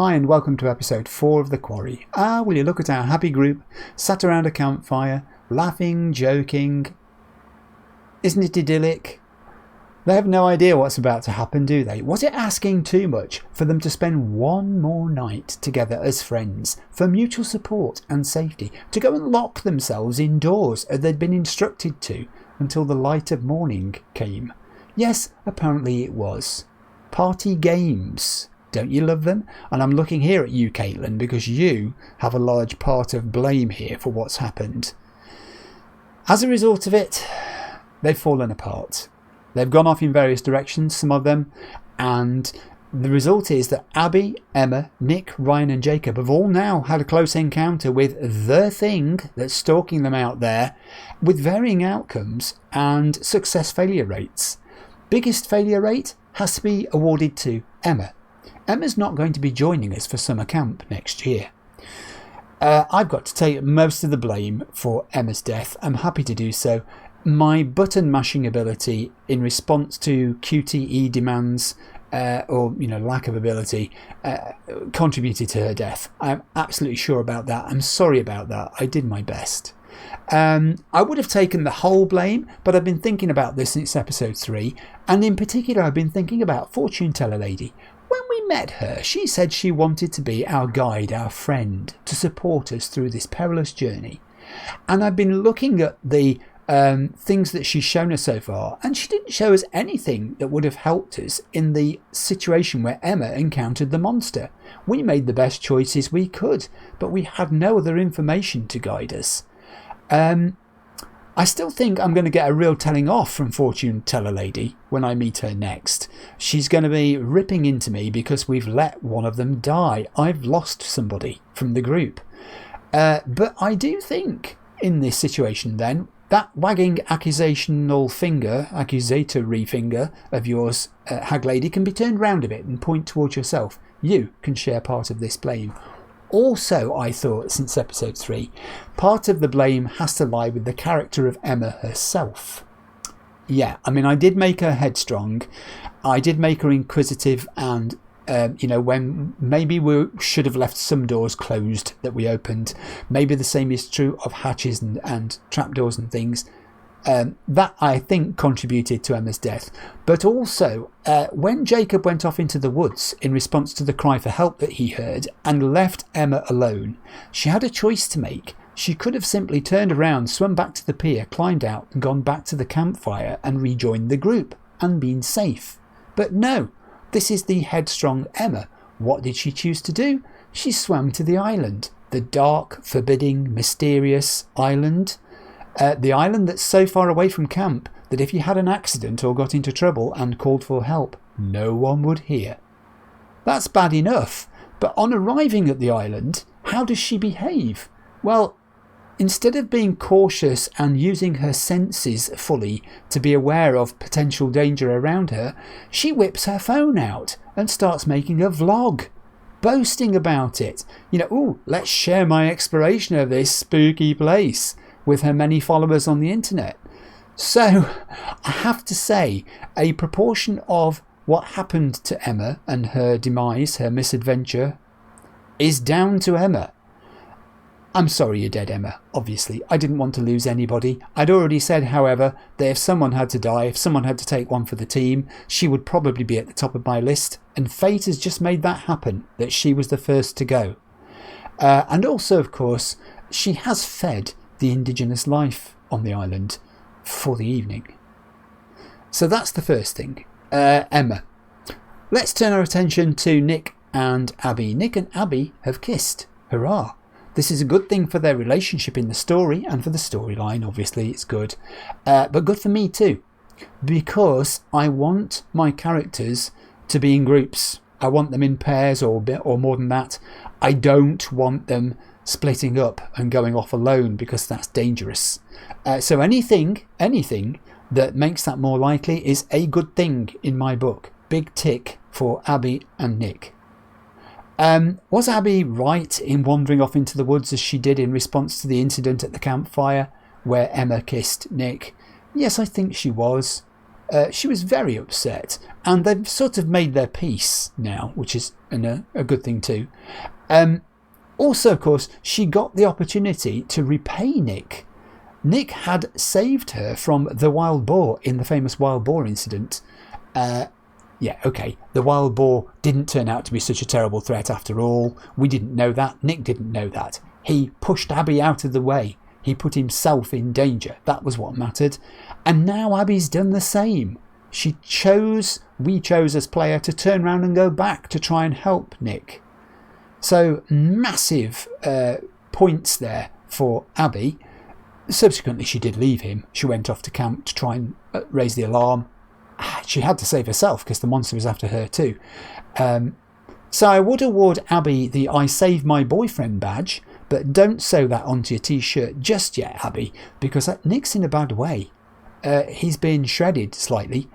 Hi and welcome to episode 4 of The Quarry. Will you look at our happy group, sat around a campfire, laughing, joking. Isn't it idyllic? They have no idea what's about to happen, do they? Was it asking too much for them to spend one more night together as friends, for mutual support and safety, to go and lock themselves indoors as they'd been instructed to until the light of morning came? Yes, apparently it was. Party games. Don't you love them? And I'm looking here at you, Caitlin, because you have a large part of blame here for what's happened. As a result of it, they've fallen apart. They've gone off in various directions, some of them, and the result is that Abby, Emma, Nick, Ryan and Jacob have all now had a close encounter with the thing that's stalking them out there, with varying outcomes and success failure rates. Biggest failure rate has to be awarded to Emma. Emma's not going to be joining us for summer camp next year. I've got to take most of the blame for Emma's death. I'm happy to do so. My button mashing ability in response to QTE demands or lack of ability contributed to her death. I'm absolutely sure about that. I'm sorry about that. I did my best. I would have taken the whole blame, but I've been thinking about this since episode 3, and in particular I've been thinking about Fortune Teller Lady. When we met her, she said she wanted to be our guide, our friend, to support us through this perilous journey. And I've been looking at the things that she's shown us so far, and she didn't show us anything that would have helped us in the situation where Emma encountered the monster. We made the best choices we could, but we had no other information to guide us. I still think I'm going to get a real telling off from Fortune Teller Lady when I meet her next. She's going to be ripping into me because we've let one of them die. I've lost somebody from the group. But I do think in this situation then, that wagging accusatory finger of yours, Hag Lady, can be turned round a bit and point towards yourself. You can share part of this blame. Also, I thought, since episode 3, part of the blame has to lie with the character of Emma herself. Yeah, I mean, I did make her headstrong. I did make her inquisitive and, when maybe we should have left some doors closed that we opened. Maybe the same is true of hatches and trapdoors and things. That, I think, contributed to Emma's death. But also, when Jacob went off into the woods in response to the cry for help that he heard and left Emma alone, she had a choice to make. She could have simply turned around, swum back to the pier, climbed out and gone back to the campfire and rejoined the group and been safe. But no, this is the headstrong Emma. What did she choose to do? She swam to the island. The dark, forbidding, mysterious island. The island that's so far away from camp that if you had an accident or got into trouble and called for help, no one would hear. That's bad enough, but on arriving at the island, how does she behave? Well, instead of being cautious and using her senses fully to be aware of potential danger around her, she whips her phone out and starts making a vlog, boasting about it. Let's share my exploration of this spooky place with her many followers on the internet. So, I have to say, a proportion of what happened to Emma and her demise, her misadventure, is down to Emma. I'm sorry you're dead, Emma, obviously. I didn't want to lose anybody. I'd already said, however, that if someone had to die, if someone had to take one for the team, she would probably be at the top of my list, and fate has just made that happen, that she was the first to go. And also, of course, she has fed the indigenous life on the island for the evening. So that's the first thing. Emma. Let's turn our attention to Nick and Abby. Nick and Abby have kissed. Hurrah. This is a good thing for their relationship in the story and for the storyline. Obviously it's good. But good for me too. Because I want my characters to be in groups. I want them in pairs or more than that. I don't want them splitting up and going off alone because that's dangerous. So anything that makes that more likely is a good thing in my book. Big tick for Abby and Nick. Was Abby right in wandering off into the woods as she did in response to the incident at the campfire where Emma kissed Nick? Yes, I think she was. She was very upset, and they've sort of made their peace now, which is a good thing too. Also, of course, she got the opportunity to repay Nick. Nick had saved her from the wild boar in the famous wild boar incident. Yeah, okay, the wild boar didn't turn out to be such a terrible threat after all. We didn't know that. Nick didn't know that. He pushed Abby out of the way. He put himself in danger. That was what mattered. And now Abby's done the same. We chose as player to turn around and go back to try and help Nick. So massive points there for Abby. Subsequently, she did leave him. She went off to camp to try and raise the alarm. She had to save herself because the monster was after her too. So I would award Abby the I Saved My Boyfriend badge, but don't sew that onto your t-shirt just yet, Abby, because Nick's in a bad way. He's been shredded slightly,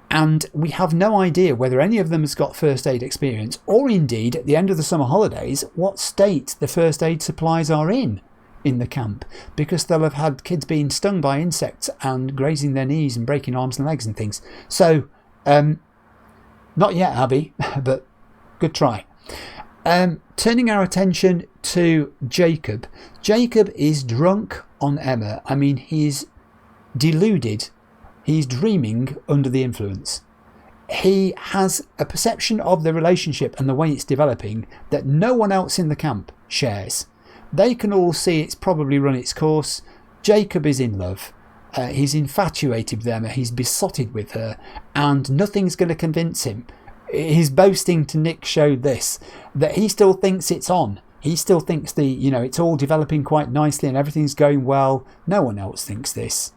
and we have no idea whether any of them has got first aid experience, or indeed, at the end of the summer holidays, what state the first aid supplies are in the camp, because they'll have had kids being stung by insects and grazing their knees and breaking arms and legs and things. So, not yet, Abby, but good try. Turning our attention to Jacob. Jacob is drunk on Emma. I mean, he's deluded. He's dreaming under the influence. He has a perception of the relationship and the way it's developing that no one else in the camp shares. They can all see it's probably run its course. Jacob is in love. He's infatuated with Emma. He's besotted with her, and nothing's going to convince him. His boasting to Nick showed this, that he still thinks it's on. He still thinks it's all developing quite nicely and everything's going well. No one else thinks this.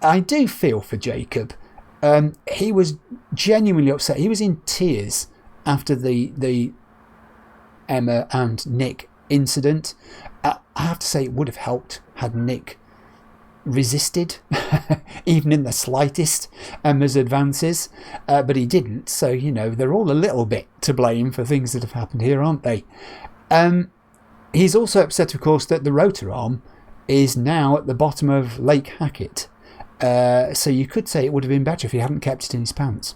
I do feel for Jacob. He was genuinely upset. He was in tears after the Emma and Nick incident. I have to say it would have helped had Nick resisted, even in the slightest, Emma's advances, but he didn't. So, they're all a little bit to blame for things that have happened here, aren't they? He's also upset, of course, that the rotor arm is now at the bottom of Lake Hackett. So you could say it would have been better if he hadn't kept it in his pants.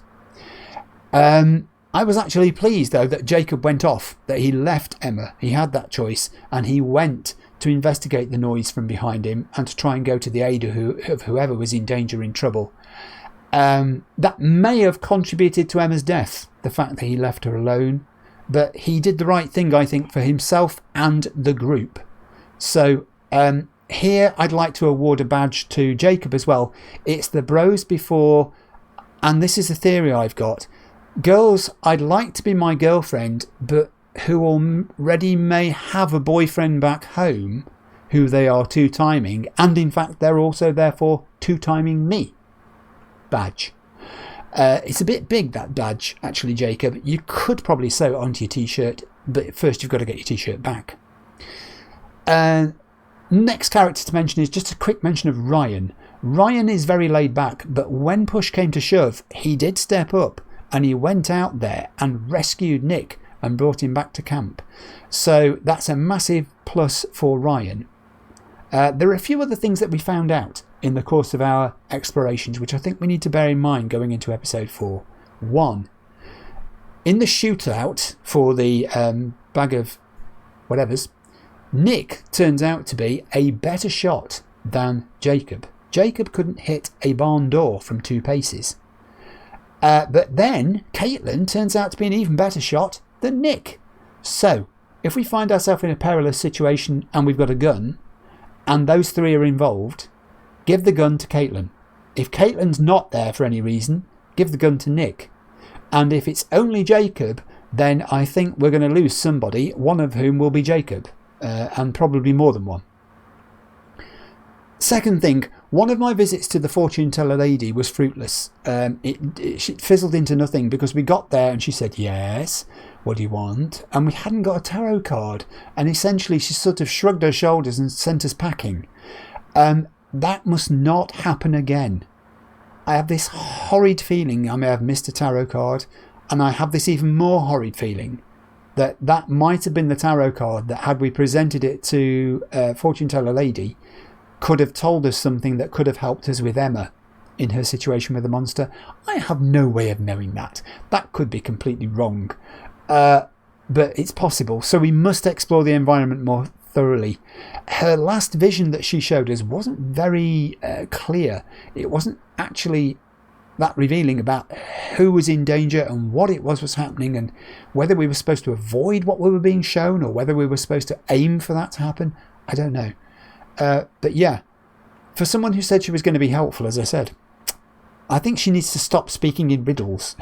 I was actually pleased, though, that Jacob went off, that he left Emma. He had that choice, and he went to investigate the noise from behind him and to try and go to the aid of whoever was in danger, in trouble. That may have contributed to Emma's death, the fact that he left her alone, but he did the right thing, I think, for himself and the group. So here I'd like to award a badge to Jacob as well. It's the bros before, and this is a theory I've got. Girls, I'd like to be my girlfriend, but who already may have a boyfriend back home who they are two-timing, and in fact they're also therefore two-timing me. Badge. It's a bit big, that badge, actually, Jacob. You could probably sew it onto your t-shirt, but first you've got to get your t-shirt back. Next character to mention is just a quick mention of Ryan. Ryan is very laid back, but when push came to shove, he did step up, and he went out there and rescued Nick and brought him back to camp. So that's a massive plus for Ryan. There are a few other things that we found out in the course of our explorations, which I think we need to bear in mind going into episode 4. 1. In the shootout for the bag of whatevers, Nick turns out to be a better shot than Jacob. Jacob couldn't hit a barn door from 2 paces. But then Caitlin turns out to be an even better shot than Nick. So, if we find ourselves in a perilous situation and we've got a gun, and those 3 are involved, give the gun to Caitlin. If Caitlin's not there for any reason, give the gun to Nick. And if it's only Jacob, then I think we're going to lose somebody, one of whom will be Jacob, and probably more than one. Second thing, one of my visits to the fortune teller lady was fruitless. It fizzled into nothing because we got there and she said, "Yes, what do you want?" And we hadn't got a tarot card. And essentially she sort of shrugged her shoulders and sent us packing. That must not happen again. I have this horrid feeling I may have missed a tarot card, and I have this even more horrid feeling that might have been the tarot card that, had we presented it to fortune teller lady, could have told us something that could have helped us with Emma. in her situation with the monster. I have no way of knowing that. That could be completely wrong. But it's possible. So we must explore the environment more thoroughly. Her last vision that she showed us wasn't very clear. It wasn't actually that revealing about who was in danger and what it was happening, and whether we were supposed to avoid what we were being shown or whether we were supposed to aim for that to happen. I don't know. But yeah, for someone who said she was going to be helpful, as I said, I think she needs to stop speaking in riddles.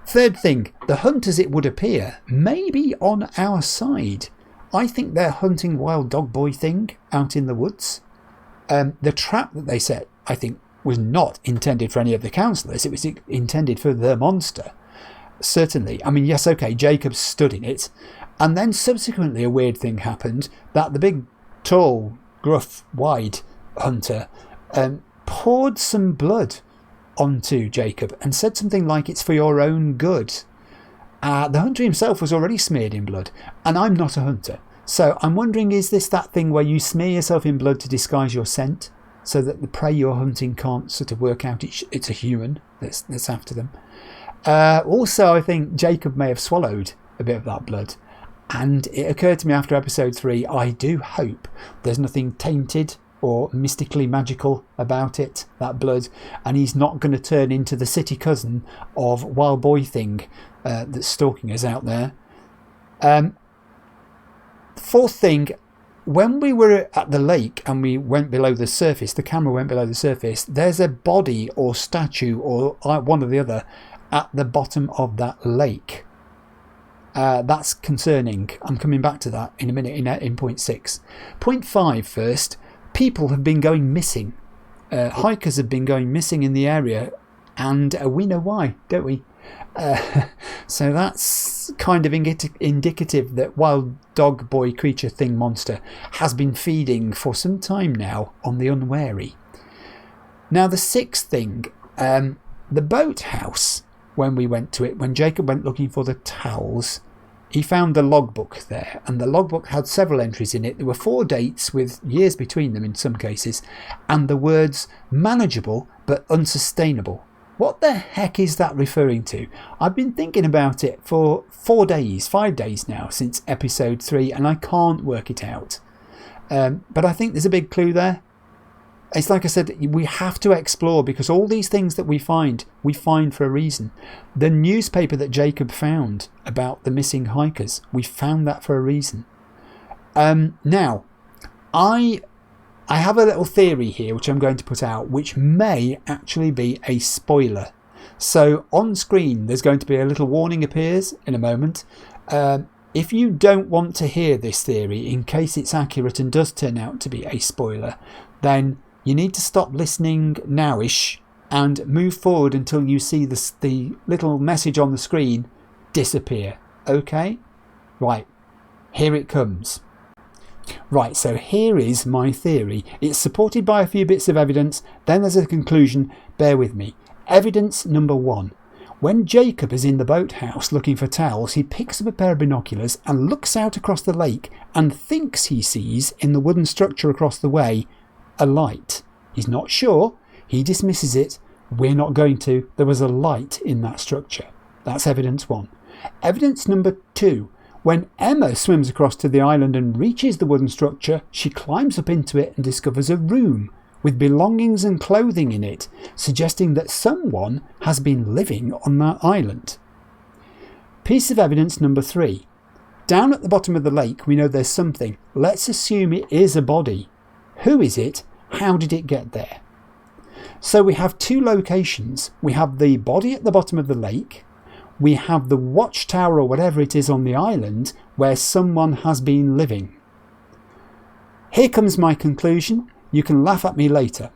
Third thing, the hunters, it would appear, may be on our side. I think they're hunting Wild Dog Boy thing out in the woods. The trap that they set, I think, was not intended for any of the counsellors. It was intended for the monster. Certainly. I mean, yes, okay, Jacob stood in it. And then subsequently a weird thing happened, that the big, tall, gruff, wide hunter poured some blood onto Jacob and said something like, "It's for your own good." The hunter himself was already smeared in blood, and I'm not a hunter. So I'm wondering, is this that thing where you smear yourself in blood to disguise your scent, so that the prey you're hunting can't sort of work out it's a human that's after them? Also, I think Jacob may have swallowed a bit of that blood. And it occurred to me after episode 3, I do hope there's nothing tainted or mystically magical about it, that blood, and he's not going to turn into the city cousin of Wild Boy thing that's stalking us out there. Fourth thing, when we were at the lake and we went below the surface, the camera went below the surface, there's a body or statue or one or the other at the bottom of that lake. That's concerning. I'm coming back to that in a minute in point 6. Point 5 first. People have been going missing. Hikers have been going missing in the area, and we know why, don't we? So that's kind of indicative that Wild Dog Boy creature thing monster has been feeding for some time now on the unwary. Now the sixth thing, the boathouse, when we went to it, when Jacob went looking for the towels, he found the logbook there, and the logbook had several entries in it. There were 4 dates with years between them in some cases, and the words manageable but unsustainable. What the heck is that referring to? I've been thinking about it for 5 days now since episode 3, and I can't work it out. But I think there's a big clue there. It's like I said, we have to explore, because all these things that we find for a reason. The newspaper that Jacob found about the missing hikers, we found that for a reason. Now, I have a little theory here which I'm going to put out, which may actually be a spoiler. So on screen there's going to be a little warning appears in a moment. If you don't want to hear this theory, in case it's accurate and does turn out to be a spoiler, then you need to stop listening nowish and move forward until you see the little message on the screen disappear. Okay? Right. Here it comes. Right, so here is my theory. It's supported by a few bits of evidence, then there's a conclusion. Bear with me. Evidence number 1. When Jacob is in the boathouse looking for towels, he picks up a pair of binoculars and looks out across the lake and thinks he sees, in the wooden structure across the way, a light. He's not sure. He dismisses it. We're not going to. There was a light in that structure. That's evidence 1. Evidence number 2. When Emma swims across to the island and reaches the wooden structure, she climbs up into it and discovers a room with belongings and clothing in it, suggesting that someone has been living on that island. Piece of evidence number 3. Down at the bottom of the lake, we know there's something. Let's assume it is a body. Who is it? How did it get there? So we have 2 locations. We have the body at the bottom of the lake. We have the watchtower or whatever it is on the island where someone has been living. Here comes my conclusion. You can laugh at me later.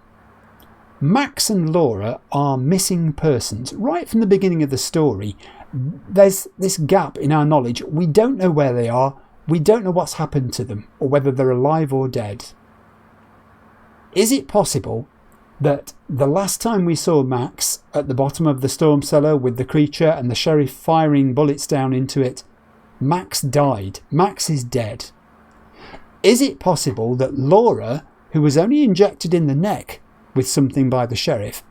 Max and Laura are missing persons. Right from the beginning of the story, there's this gap in our knowledge. We don't know where they are. We don't know what's happened to them, or whether they're alive or dead. Is it possible that the last time we saw Max at the bottom of the storm cellar with the creature and the sheriff firing bullets down into it, Max died? Max is dead. Is it possible that Laura, who was only injected in the neck, with something by the sheriff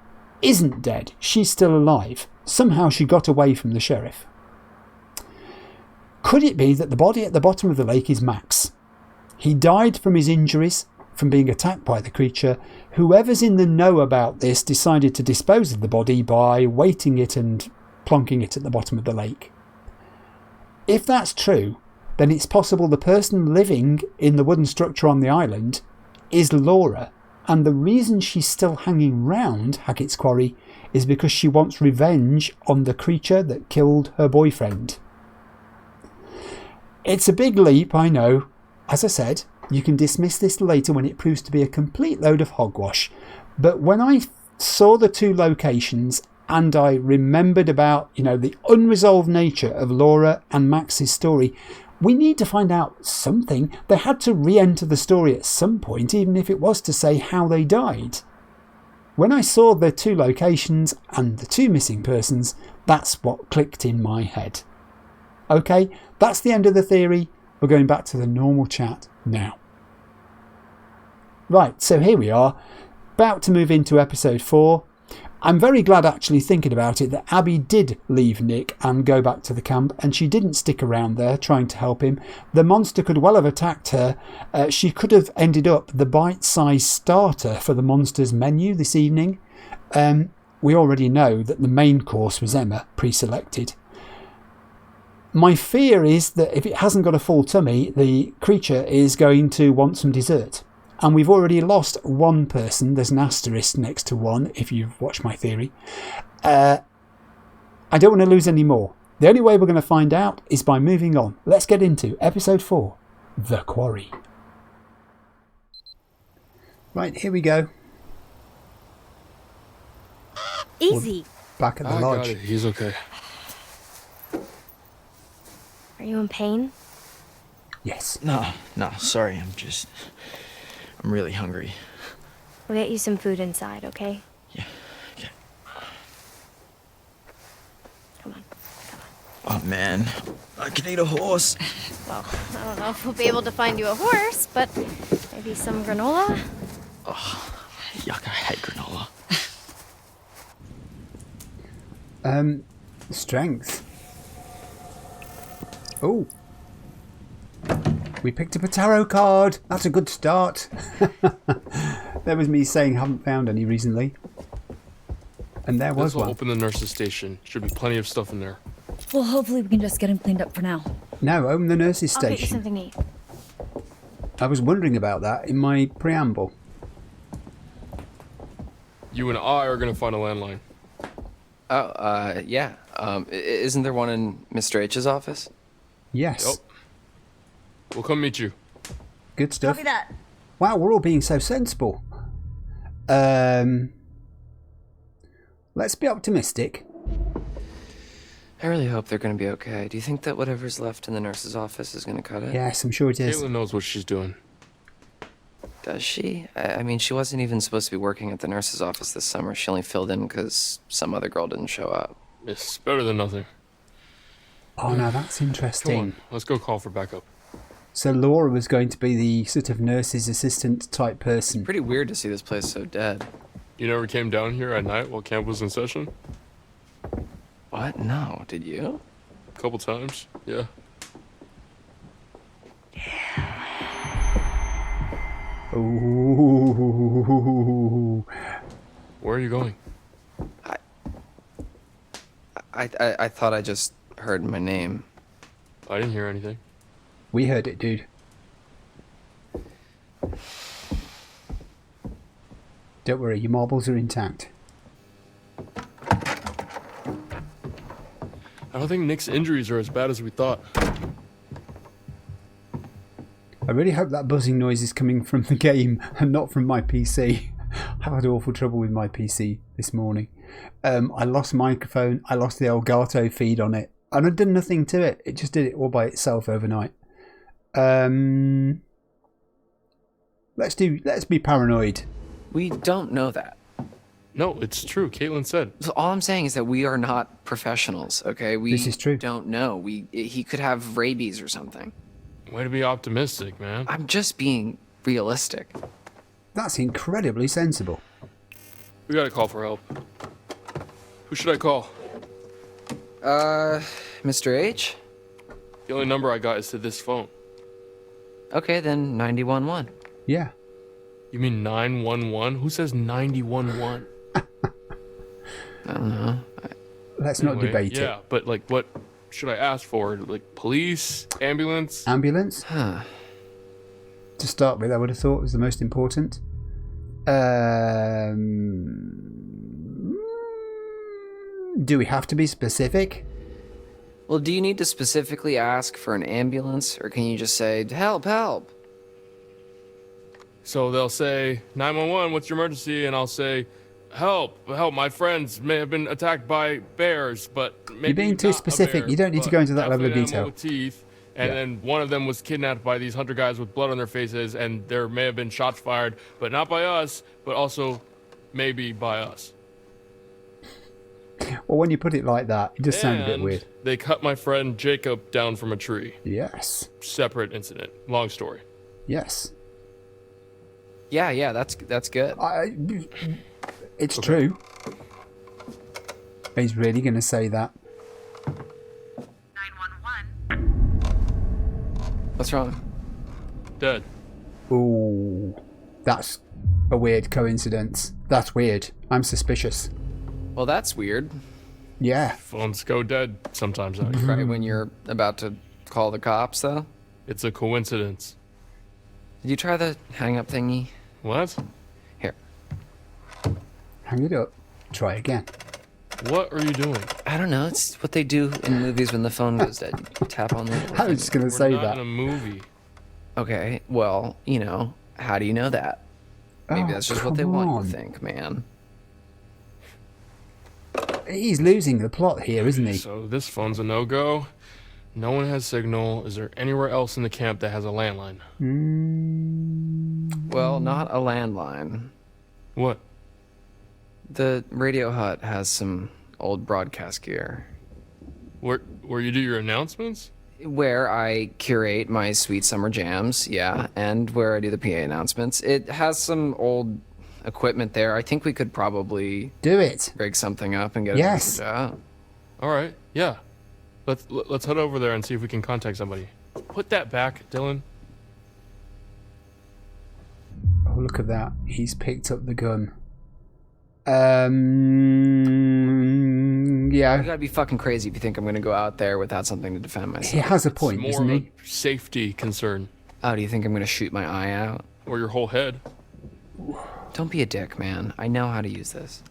isn't dead. She's still alive. Somehow she got away from the sheriff. Could it be that the body at the bottom of the lake is Max? He died from his injuries, from being attacked by the creature. Whoever's in the know about this decided to dispose of the body by weighting it and plonking it at the bottom of the lake. If that's true, then it's possible the person living in the wooden structure on the island is Laura, and the reason she's still hanging round Hackett's Quarry is because she wants revenge on the creature that killed her boyfriend. It's a big leap, I know. As I said, you can dismiss this later when it proves to be a complete load of hogwash. But when I saw the two locations and I remembered about, the unresolved nature of Laura and Max's story, we need to find out something. They had to re-enter the story at some point, even if it was to say how they died. When I saw the two locations and the two missing persons, that's what clicked in my head. Okay, that's the end of the theory. We're going back to the normal chat now. Right, so here we are, about to move into episode 4. I'm very glad, actually, thinking about it, that Abby did leave Nick and go back to the camp, and she didn't stick around there trying to help him. The monster could well have attacked her. She could have ended up the bite-sized starter for the monster's menu this evening. We already know that the main course was Emma, pre-selected. My fear is that if it hasn't got a full tummy, the creature is going to want some dessert. And we've already lost one person. There's an asterisk next to one, if you've watched my theory. I don't want to lose any more. The only way we're going to find out is by moving on. Let's get into episode 4, The Quarry. Right, here we go. Easy. We're back at the lodge. Got it. He's okay. Are you in pain? Yes. No, sorry, I'm really hungry. We'll get you some food inside, okay? Yeah, okay. Come on. Oh man, I can eat a horse. Well, I don't know if we'll be able to find you a horse, but maybe some granola? Oh, yuck, I hate granola. Strength. Oh. We picked up a tarot card. That's a good start. That was me saying haven't found any recently. And there was one. Open the nurse's station. Should be plenty of stuff in there. Well, hopefully we can just get him cleaned up for now. No, open the nurse's I'll get you station. something to eat. I was wondering about that in my preamble. You and I are going to find a landline. Oh, yeah. Isn't there one in Mr. H's office? Yes. Yep. We'll come meet you. Good stuff. Copy that. Wow, we're all being so sensible. Let's be optimistic. I really hope they're going to be okay. Do you think that whatever's left in the nurse's office is going to cut it? Yes, I'm sure it is. Caitlin knows what she's doing. Does she? I mean, she wasn't even supposed to be working at the nurse's office this summer. She only filled in because some other girl didn't show up. It's better than nothing. Oh, no, that's Come interesting. on, let's go call for backup. So Laura was going to be the sort of nurse's assistant type person. Pretty weird to see this place so dead. You never came down here at night while camp was in session? What? No, did you? A couple times, yeah. Ooh. Where are you going? I thought I just heard my name. I didn't hear anything. We heard it, dude. Don't worry, your marbles are intact. I don't think Nick's injuries are as bad as we thought. I really hope that buzzing noise is coming from the game and not from my PC. I've had awful trouble with my PC this morning. I lost microphone, I lost the Elgato feed on it, and I'd done nothing to it. It just did it all by itself overnight. Let's be paranoid. We don't know that. No, it's true. Caitlin said. So all I'm saying is that we are not professionals, okay? This is true. Don't know. He could have rabies or something. Way to be optimistic, man. I'm just being realistic. That's incredibly sensible. We gotta call for help. Who should I call? Mr. H? The only number I got is to this phone. Okay, then 911. Yeah. You mean 911? Who says 911? I don't know. Let's not debate yeah, it. but like, what should I ask for? Like, police? Ambulance? Ambulance? Huh. To start with, I would have thought was the most important. Do we have to be specific? Well, do you need to specifically ask for an ambulance, or can you just say, help, help? So they'll say, 911, what's your emergency? And I'll say, help, help, my friends may have been attacked by bears, but maybe You're being too not a specific. bear, You don't need to but go into that level of definitely an animal detail. with teeth. And Yeah. then one of them was kidnapped by these hunter guys with blood on their faces, and there may have been shots fired, but not by us, but also maybe by us. Well, when you put it like that, it does sound a bit And weird. they cut my friend Jacob down from a tree. Yes. Separate incident. Long story. Yes. Yeah, that's good. It's true. He's really going to say that. 911. What's wrong? Dead. Ooh. That's a weird coincidence. That's weird. I'm suspicious. Well, that's weird. Yeah. Phones go dead sometimes out here. Right when you're about to call the cops, though? It's a coincidence. Did you try the hang up thingy? What? Here. Hang it up. Try again. What are you doing? I don't know. It's what they do in movies when the phone goes dead. You tap on the little I was thing. just going to We're say not that. in a movie. Okay, well, how do you know that? Maybe Oh, that's just what they come want on. you to think, man. He's losing the plot here, isn't he? So this phone's a no-go. No one has signal. Is there anywhere else in the camp that has a landline? Well, not a landline. What? The radio hut has some old broadcast gear Where you do your announcements? where I curate my sweet summer jams, yeah, and where I do the PA announcements. It has some old equipment there. I think we could probably Do it. rig something up and get Yes. a message out. All right. Yeah. Let's head over there and see if we can contact somebody. Put that back, Dylan. Oh, look at that. He's picked up the gun. You Yeah. gotta be fucking crazy if you think I'm gonna go out there without something to defend myself. He has a It's point, more isn't of he? a safety concern. Oh, do you think I'm gonna shoot my eye out? Or your whole head. Don't be a dick, man. I know how to use this.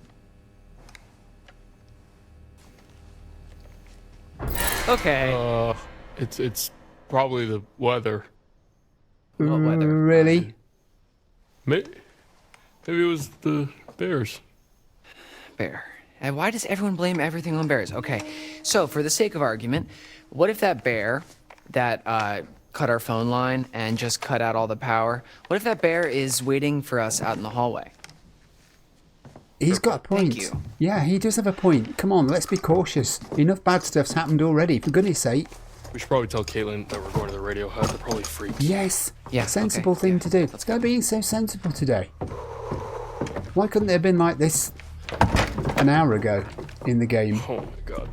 Okay. It's probably the weather. What weather? Really? Maybe it was the bears. Bear. And why does everyone blame everything on bears? Okay, so for the sake of argument, what if that bear that cut our phone line and just cut out all the power, what if that bear is waiting for us out in the hallway? He's got a point. Thank you. Yeah, he does have a point. Come on, let's be cautious. Enough bad stuff's happened already, for goodness sake. We should probably tell Caitlin that we're going to the radio hut. They're probably freaks. Yes. Yeah, Sensible okay, thing yeah. to do. They're being so sensible today. Why couldn't they have been like this an hour ago in the game? Oh my god.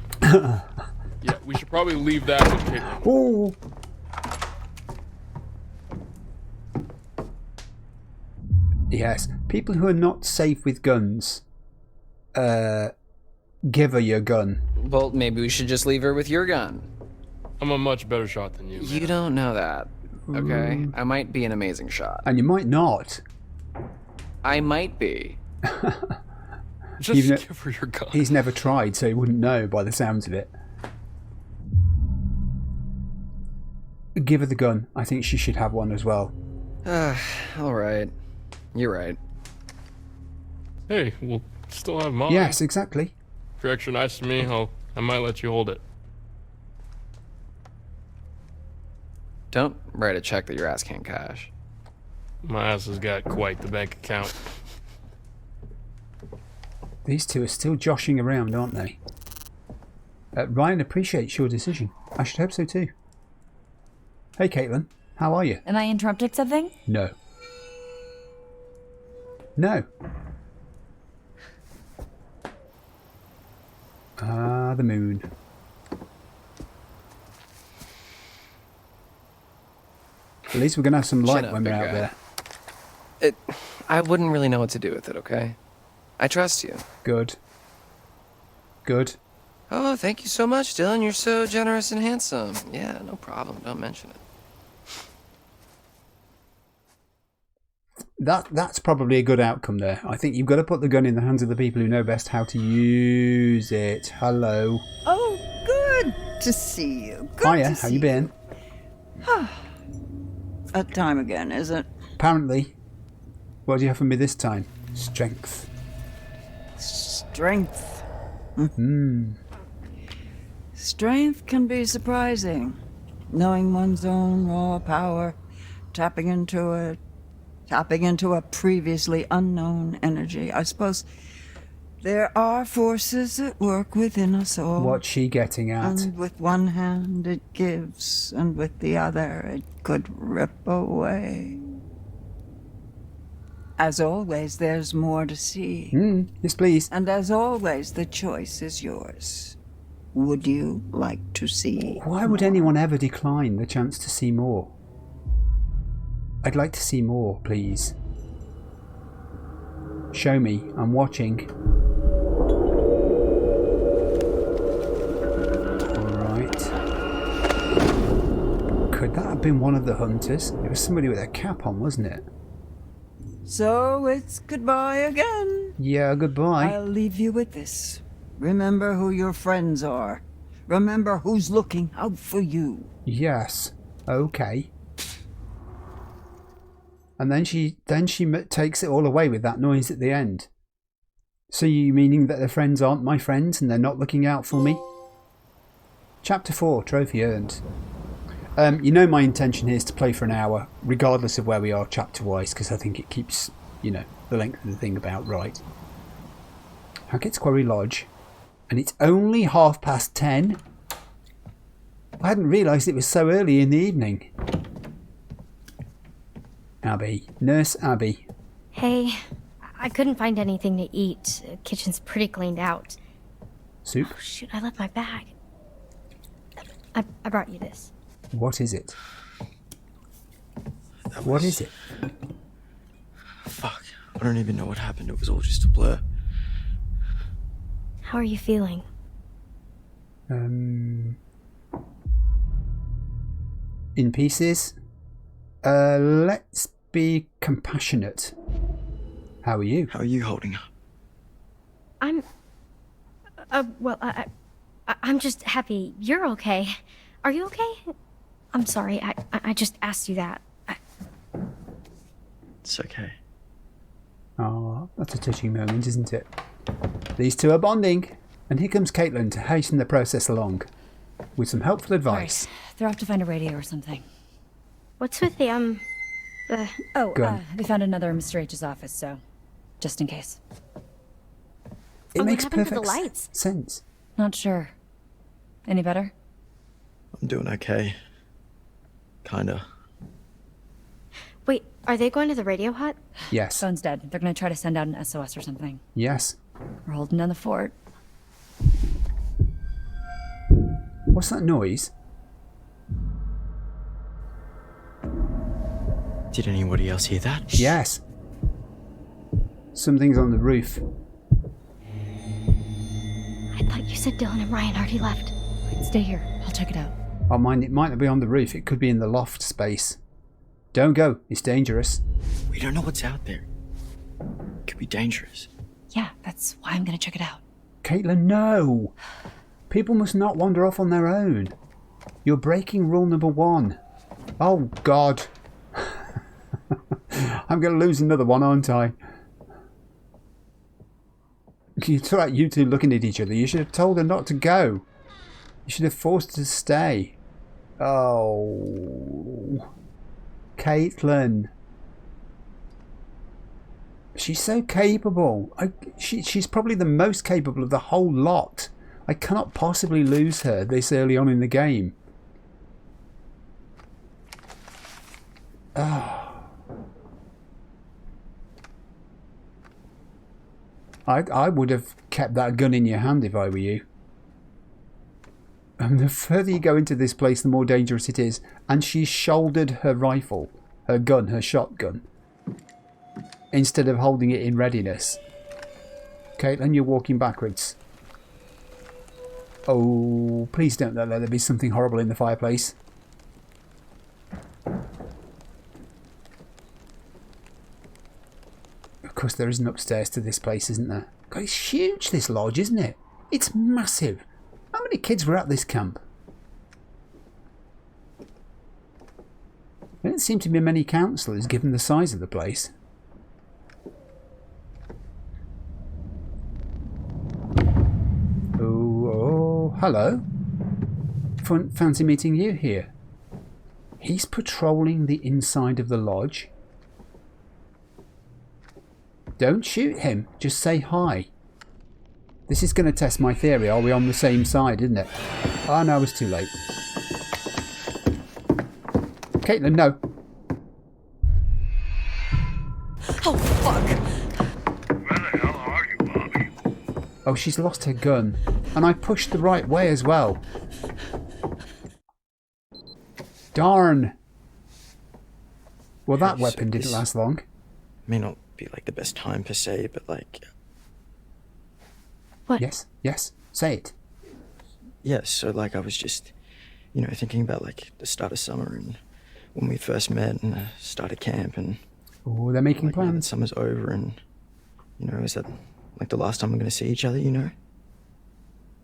Yeah, we should probably leave that with Caitlin. Oh. Yes, people who are not safe with guns, give her your gun. Well, maybe we should just leave her with your gun. I'm a much better shot than you. You don't know that, okay? I might be an amazing shot. And you might not. I might be. Just Even- give her your gun. He's never tried, so he wouldn't know by the sounds of it. Give her the gun. I think she should have one as well. All right. You're right. Hey, we'll still have mine. Yes, exactly. If you're extra nice to me, I might let you hold it. Don't write a check that your ass can't cash. My ass has got quite the bank account. These two are still joshing around, aren't they? Ryan appreciates your decision. I should hope so too. Hey, Caitlin. How are you? Am I interrupting something? No. No. Ah, the moon. At least we're going to have some light Chin up, when we're big out guy. there. I wouldn't really know what to do with it, okay? I trust you. Good. Good. Oh, thank you so much, Dylan. You're so generous and handsome. Yeah, no problem. Don't mention it. That's probably a good outcome there. I think you've got to put the gun in the hands of the people who know best how to use it. Hello. Oh, good to see you. Good Hiya, to how see you been? That time again, is it? Apparently. What do you have for me this time? Strength. Strength. Strength can be surprising. Knowing one's own raw power, tapping into a previously unknown energy. I suppose there are forces at work within us all. What's she getting at? And with one hand it gives, and with the other it could rip away. As always, there's more to see. Yes, please. And as always, the choice is yours. Would you like to see? Why would anyone ever decline the chance to see more? I'd like to see more, please. Show me. I'm watching. Alright. Could that have been one of the hunters? It was somebody with a cap on, wasn't it? So it's goodbye again. Yeah, goodbye. I'll leave you with this. Remember who your friends are. Remember who's looking out for you. Yes. Okay. And then she takes it all away with that noise at the end. So you meaning that the friends aren't my friends and they're not looking out for me? Chapter 4, trophy earned. You know my intention here is to play for an hour, regardless of where we are chapter-wise, because I think it keeps, the length of the thing about right. Hackett's Quarry Lodge. And it's only 10:30. I hadn't realised it was so early in the evening. Abby. Nurse Abby. Hey, I couldn't find anything to eat. The kitchen's pretty cleaned out. Soup? Oh, shoot, I left my bag. I brought you this. What is it? What is it? Fuck. I don't even know what happened. It was all just a blur. How are you feeling? In pieces? Let's be compassionate. How are you? How are you holding up? I'm... well, I'm just happy you're okay. Are you okay? I'm sorry, I just asked you that. It's okay. Oh, that's a touching moment, isn't it? These two are bonding. And here comes Caitlin to hasten the process along. With some helpful advice. Right. They're off to find a radio or something. What's with the, Oh, Gun. they found another in Mr. H's office, so just in case. It what makes happened to the perfect lights? sense. Not sure. Any better? I'm doing okay. Kinda. Wait, are they going to the radio hut? Yes. Phone's dead. They're gonna try to send out an SOS or something. Yes. We're holding down the fort. What's that noise? Did anybody else hear that? Yes. Something's on the roof. I thought you said Dylan and Ryan already left. Wait, stay here. I'll check it out. Oh, mind, it might not be on the roof. It could be in the loft space. Don't go. It's dangerous. We don't know what's out there. Could be dangerous. Yeah, that's why I'm gonna check it out. Caitlin, no. People must not wander off on their own. You're breaking rule number 1. Oh, God. I'm going to lose another one, aren't I? It's like you two looking at each other. You should have told her not to go. You should have forced her to stay. Oh. Caitlin. She's so capable. She's probably the most capable of the whole lot. I cannot possibly lose her this early on in the game. Oh. I would have kept that gun in your hand if I were you. And the further you go into this place, the more dangerous it is. And she's shouldered her rifle, her gun, her shotgun, instead of holding it in readiness. Caitlin, you're walking backwards. Oh, please don't let there be something horrible in the fireplace. Of course, there is an upstairs to this place, isn't there? God, it's huge, this lodge, isn't it? It's massive. How many kids were at this camp? There don't seem to be many counsellors given the size of the place. Oh, hello. Fancy meeting you here. He's patrolling the inside of the lodge. Don't shoot him, just say hi. This is going to test my theory. Are we on the same side, isn't it? Oh no, it's too late. Caitlin, no. Oh, fuck! Where the hell are you, Bobby? Oh, she's lost her gun. And I pushed the right way as well. Darn. Well, that weapon didn't last long. May not be like the best time per se, but like, What? Yes, say it. yeah, so like I was just, thinking about like the start of summer and when we first met and started camp and Oh, they're making like, now that plans. summer's over and, is that like the last time we're going to see each other,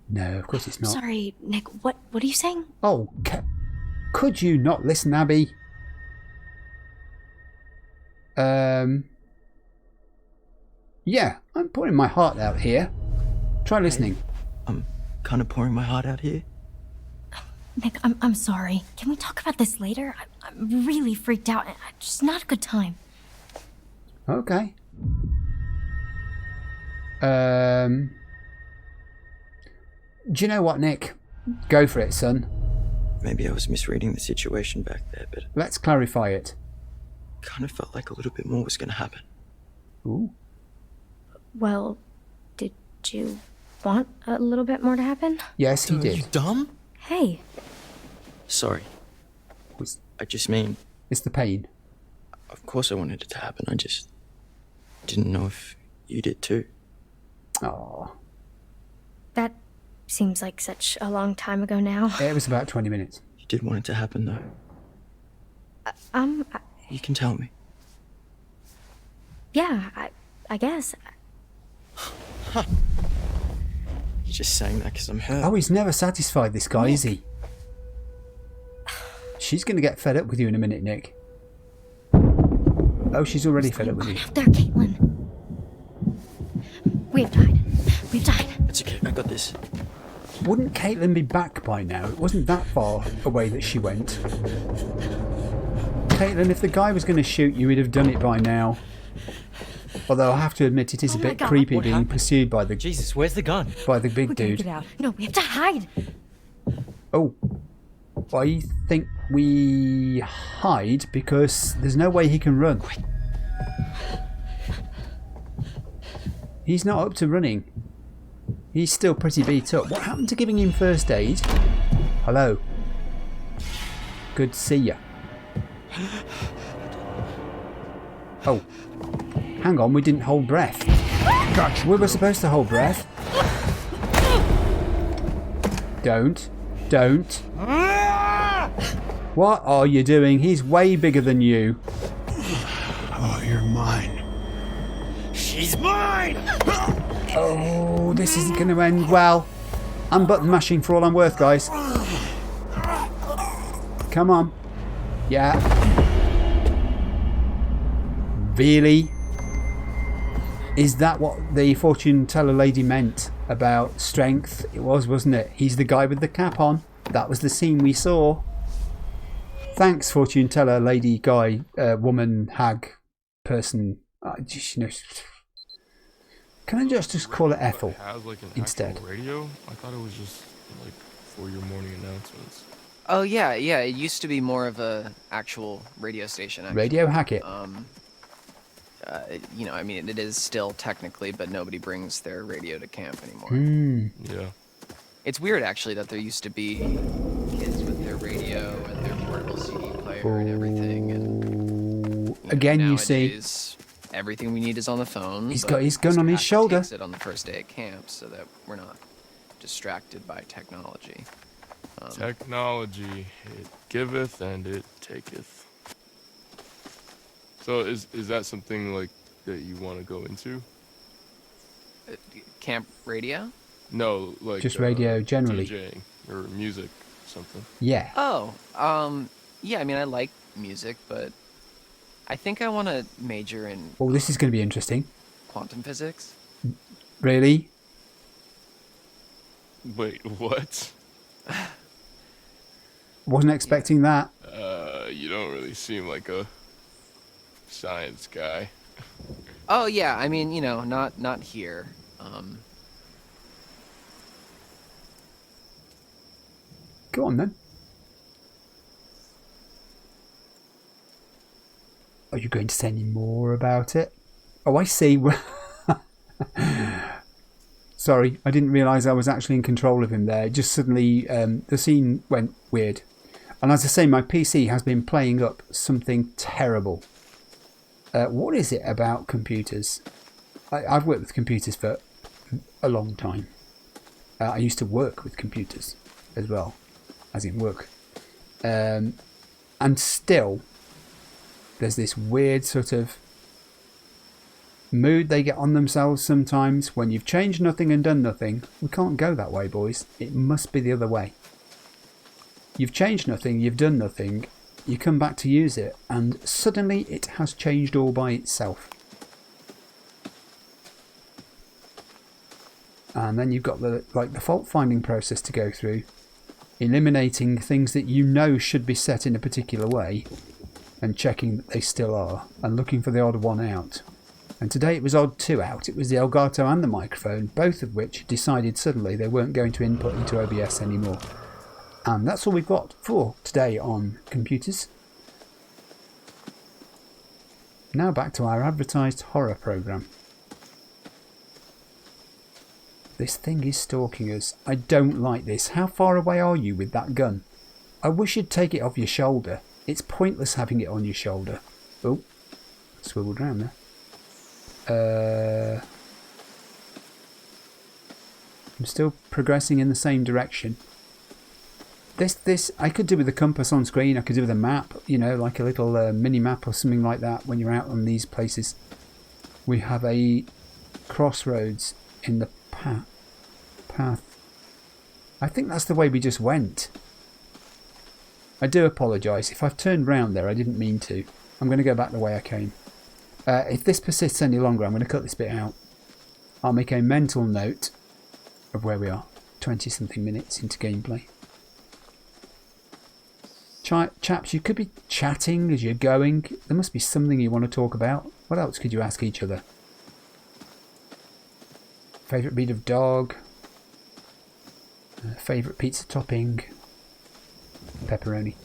No, of course it's not. Sorry, Nick. What are you saying? Oh, could you not listen, Abby? Yeah, I'm pouring my heart out here. Try listening. I'm kind of pouring my heart out here. Nick, I'm sorry. Can we talk about this later? I'm really freaked out. It's just not a good time. Okay. Do you know what, Nick? Go for it, son. Maybe I was misreading the situation back there, but Let's clarify it. kind of felt like a little bit more was going to happen. Ooh. Well, did you want a little bit more to happen? Yes, he Are you did. dumb? Hey, Sorry. Was- I just mean, It's the pain. of course I wanted it to happen. I just didn't know if you did too. Oh, that seems like such a long time ago now. it was about 20 minutes. You did want it to happen though. I- You can tell me. yeah, I guess. You're just saying that because I'm hurt. Oh, he's never satisfied, this guy, is he? She's going to get fed up with you in a minute, Nick. Oh, she's already fed up with you. Out there, Caitlin. We've died. We've died. It's okay, I got this. Wouldn't Caitlin be back by now? It wasn't that far away that she went. Caitlin, if the guy was going to shoot you, he'd have done it by now. Although I have to admit, it is a Oh my bit God. creepy What being happened? pursued by the Jesus, where's the gun? big We gotta dude. get out. No, we have to hide. Oh, I think we hide because there's no way he can run. He's not up to running. He's still pretty beat up. What happened to giving him first aid? Hello. Good to see ya. Oh. Hang on, we didn't hold breath. Gotcha. We were supposed to hold breath. Don't. What are you doing? He's way bigger than you. Oh, you're mine. She's mine! Oh, this isn't going to end well. I'm button mashing for all I'm worth, guys. Come on. Yeah. Really? Is that what the fortune teller lady meant about strength? It was, wasn't it? He's the guy with the cap on. That was the scene we saw. Thanks, fortune teller lady, guy, woman, hag, person. Can I just call it Ethel Has like an instead? actual radio? I thought it was just like for your morning announcements. Oh yeah, it used to be more of a actual radio station. Actually. Radio Hackett. I mean, it is still technically, but nobody brings their radio to camp anymore. Hmm. Yeah. It's weird, actually, that there used to be kids with their radio and their portable CD player and everything. And Again, you see, nowadays, everything we need is on the phone. he's but got his gun on his Mr. Hacker shoulder. takes it on the first day at camp so that we're not distracted by technology. Technology, it giveth and it taketh. So is that something like that you want to go into? Camp radio? No, like Just radio generally. DJing or music, something. Yeah. Oh, yeah. I mean, I like music, but I think I want to major in Oh, this is going to be interesting. quantum physics. Really? Wait, what? Wasn't expecting that. You don't really seem like a science guy. Oh yeah, I mean, not here. Go on then. Are you going to say any more about it? Oh, I see. Sorry, I didn't realise I was actually in control of him there. Just suddenly the scene went weird. And as I say, my PC has been playing up something terrible. What is it about computers? I've worked with computers for a long time. I used to work with computers as well, as in work. And still, there's this weird sort of mood they get on themselves sometimes. When you've changed nothing and done nothing, we can't go that way, boys. It must be the other way. You've changed nothing, you've done nothing, you come back to use it, and suddenly it has changed all by itself. And then you've got the fault finding process to go through, eliminating things that you know should be set in a particular way, and checking that they still are, and looking for the odd one out. And today it was odd 2 out. It was the Elgato and the microphone, both of which decided suddenly they weren't going to input into OBS anymore. And that's all we've got for today on computers. Now back to our advertised horror programme. This thing is stalking us. I don't like this. How far away are you with that gun? I wish you'd take it off your shoulder. It's pointless having it on your shoulder. Oh, swiveled round there. I'm still progressing in the same direction. This I could do with a compass on screen. I could do with a map, like a little mini map or something like that when you're out on these places. We have a crossroads in the path. I think that's the way we just went. I do apologise. If I've turned round there, I didn't mean to. I'm going to go back the way I came. If this persists any longer, I'm going to cut this bit out. I'll make a mental note of where we are. 20-something minutes into gameplay. Chaps, you could be chatting as you're going. There must be something you want to talk about. What else could you ask each other? Favourite breed of dog? Favourite pizza topping? Pepperoni.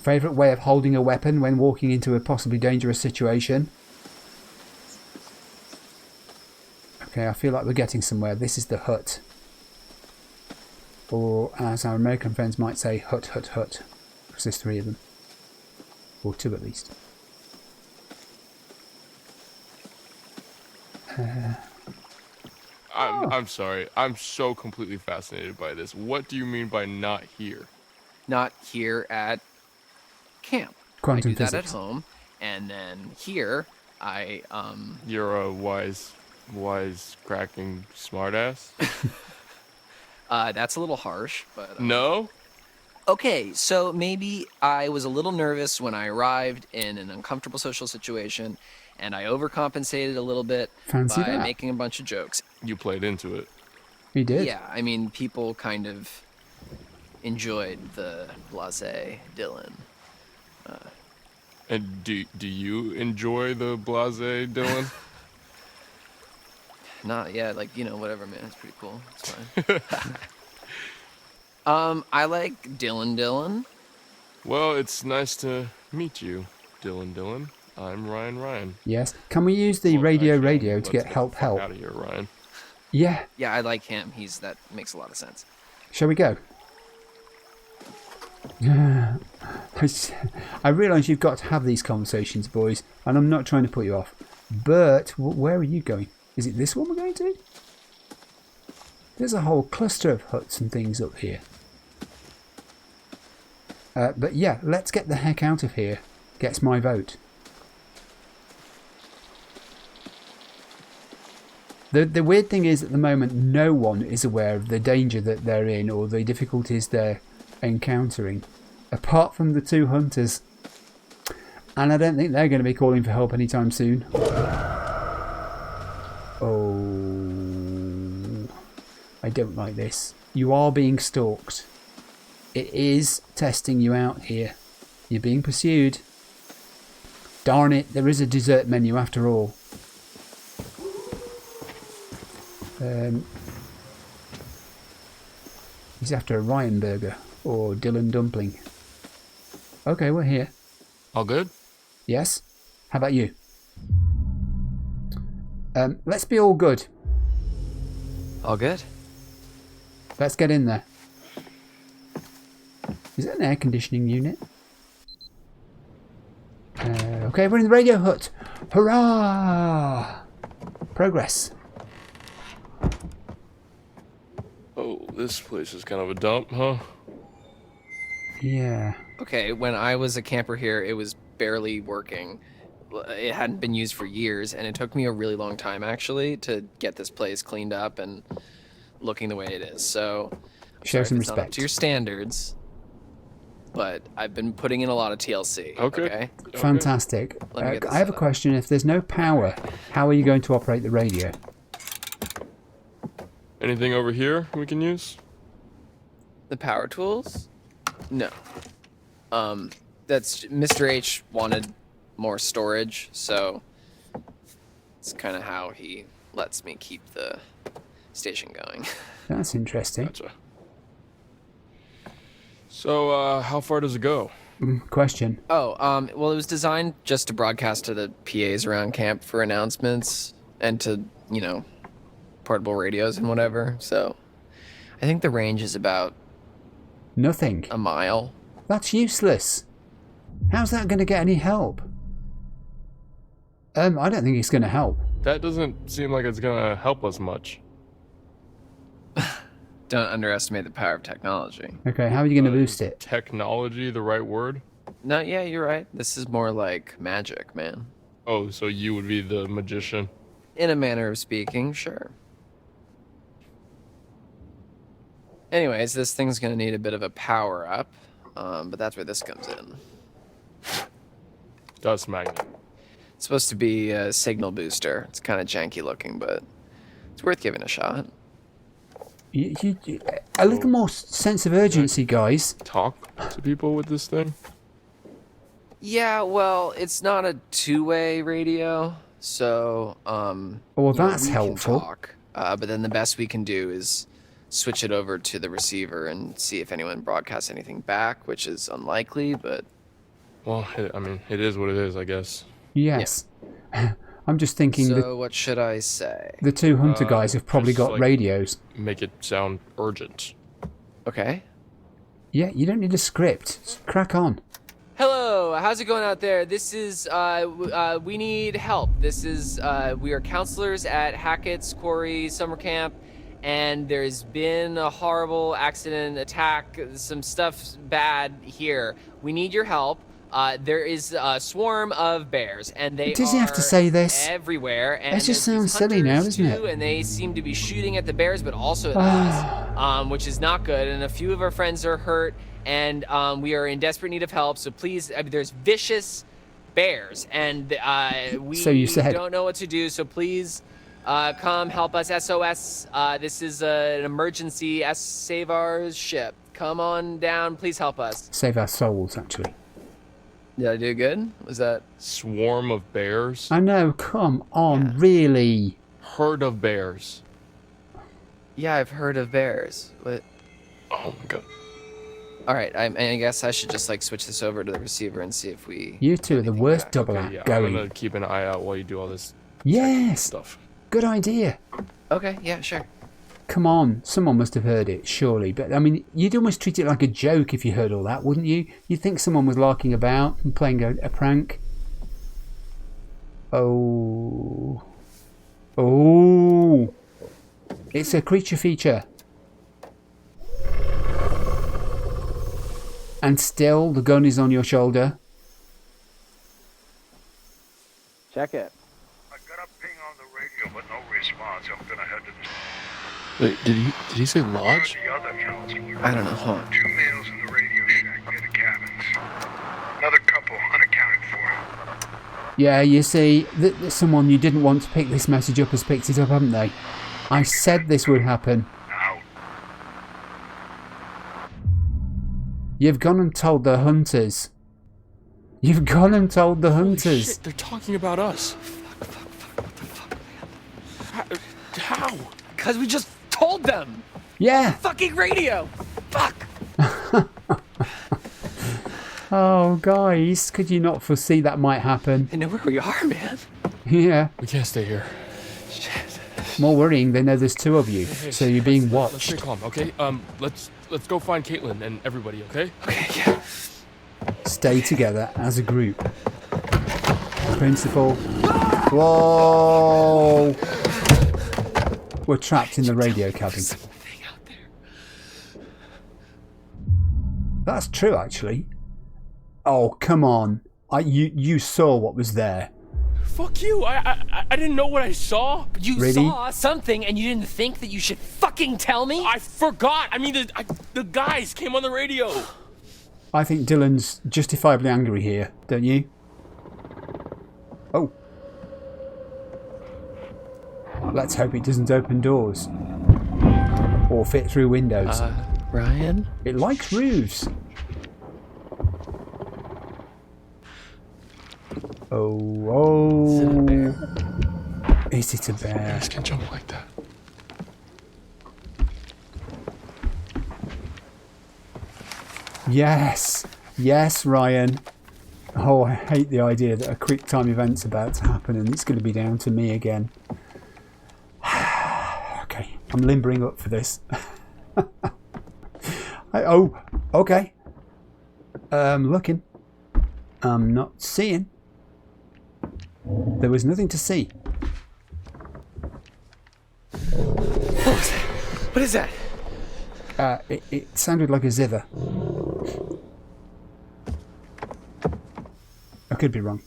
Favourite way of holding a weapon when walking into a possibly dangerous situation? Okay, I feel like we're getting somewhere. This is the hut. Or, as our American friends might say, hut, hut, hut. Because there's 3 of them. Or 2 at least. I'm sorry. I'm so completely fascinated by this. What do you mean by not here? Not here at camp. Quantum I do that physics. at home, and then here I You're a wise cracking smartass? that's a little harsh, but No? okay, so maybe I was a little nervous when I arrived in an uncomfortable social situation, and I overcompensated a little bit Fancy by that. making a bunch of jokes. You played into it. He did. Yeah, I mean, people kind of enjoyed the blasé Dylan. And do you enjoy the blase, Dylan? Not yet, whatever, man. It's pretty cool. It's fine. I like Dylan. Well, it's nice to meet you, Dylan. I'm Ryan. Yes. Can we use the Well, radio actually, to let's get the help? fuck out of here, Ryan. Yeah. Yeah, I like him. That makes a lot of sense. Shall we go? I realise you've got to have these conversations, boys, and I'm not trying to put you off. But where are you going? Is it this one we're going to? There's a whole cluster of huts and things up here. But yeah, let's get the heck out of here. Gets my vote. The weird thing is, at the moment, no one is aware of the danger that they're in or the difficulties they're encountering, apart from the two hunters. And I don't think they're going to be calling for help anytime soon. Oh, I don't like this. You are being stalked. It is testing you out here. You're being pursued. Darn it, there is a dessert menu after all. He's after a Ryan burger or Dylan dumpling. Okay, we're here. All good? Yes? How about you? Let's be all good. All good? Let's get in there. Is that an air conditioning unit? Okay, we're in the radio hut. Hurrah! Progress. Oh, this place is kind of a dump, huh? Yeah. Okay, when I was a camper here, it was barely working. It hadn't been used for years, and it took me a really long time, actually, to get this place cleaned up and looking the way it is. So, Show some it's not up respect. to your standards, but I've been putting in a lot of TLC. Okay. Fantastic. Let me get this I have a set up. question. If there's no power, how are you going to operate the radio? Anything over here we can use? The power tools? No. That's Mr. H wanted more storage, so it's kind of how he lets me keep the station going. That's interesting. Gotcha. So, how far does it go? Question. Oh, well, it was designed just to broadcast to the PAs around camp for announcements and to, portable radios and whatever. So I think the range is about Nothing. a mile. That's useless. How's that going to get any help? I don't think it's going to help. That doesn't seem like it's gonna help us much. Don't underestimate the power of technology. Okay, how are you going to boost it? Technology, the right word? No, yeah, you're right. This is more like magic, man. Oh, so you would be the magician? In a manner of speaking, sure. Anyways, this thing's gonna need a bit of a power up, but that's where this comes in. Dust magnet. It's supposed to be a signal booster. It's kind of janky looking, but it's worth giving a shot. A little more sense of urgency, guys. Talk to people with this thing? Yeah, well, it's not a two-way radio, so Well, you know, that's we helpful. Can talk, but then the best we can do is switch it over to the receiver and see if anyone broadcasts anything back, which is unlikely, but Well, it is what it is, I guess. Yes. I'm just thinking so what should I say? the two hunter guys have probably just, got like- radios. Make it sound urgent. Okay. Yeah, you don't need a script. Just crack on. Hello, how's it going out there? This is, we need help. This is, we are counselors at Hackett's Quarry Summer Camp, and there's been a horrible accident, attack, some stuff bad here. We need your help. There is a swarm of bears, and they Does he have to say this? everywhere. And That just there's these sounds silly now, hunters, doesn't it? too, and they seem to be shooting at the bears, but also at us, which is not good. And a few of our friends are hurt, and we are in desperate need of help. So please, there's vicious bears, and we So you said. don't know what to do. So please, come help us. SOS. This is an emergency. Save our ship. Come on down. Please help us. Save our souls, actually. Did I do good? Was that? Swarm of bears? I know, come on, really? Herd of bears. Yeah, I've heard of bears. What? Oh my god. All right, I guess I should just like switch this over to the receiver and see if we. You two are the worst double act Yeah, going. I'm gonna keep an eye out while you do all this Yes! stuff. Good idea. Okay, yeah, sure. Come on, someone must have heard it, surely. But, I mean, you'd almost treat it like a joke if you heard all that, wouldn't you? You'd think someone was larking about and playing a prank. Oh. Oh. It's a creature feature. And still, the gun is on your shoulder. Check it. I got a ping on the radio, but no response. I'm gonna head to Wait, did he say lodge? the other counselor. I don't know. Hold on. 2 males in the radio shack near the cabins. Another couple unaccounted for. Yeah, you see, someone you didn't want to pick this message up has picked it up, haven't they? I said this would happen. Out. You've gone and told the hunters. You've gone and told the Holy hunters. shit, they're talking about us. How? Because we just told them. Yeah. Fucking radio. Fuck. Oh, guys, could you not foresee that might happen? They know where we are, man. Yeah. We can't stay here. Shit. More worrying, they know there's two of you, Hey, so you're being Let's stay watched. calm, okay? Let's go find Caitlin and everybody, okay? Okay, yeah. Stay together as a group. Principal. Whoa! We're trapped in the radio cabin. Thing out there. That's true, actually. Oh, come on. You saw what was there. Fuck you! I didn't know what I saw. You Really? saw something and you didn't think that you should fucking tell me? I forgot. I mean, the guys came on the radio. I think Dylan's justifiably angry here, don't you? Oh. Let's hope it doesn't open doors. Or fit through windows. Ryan? It likes roofs. Oh. Is it a bear? Bears can jump like that. Yes. Yes, Ryan. Oh, I hate the idea that a quick time event's about to happen and it's going to be down to me again. Okay, I'm limbering up for this. Oh, okay. Looking. I'm not seeing. There was nothing to see. What is that? It sounded like a zither. I could be wrong.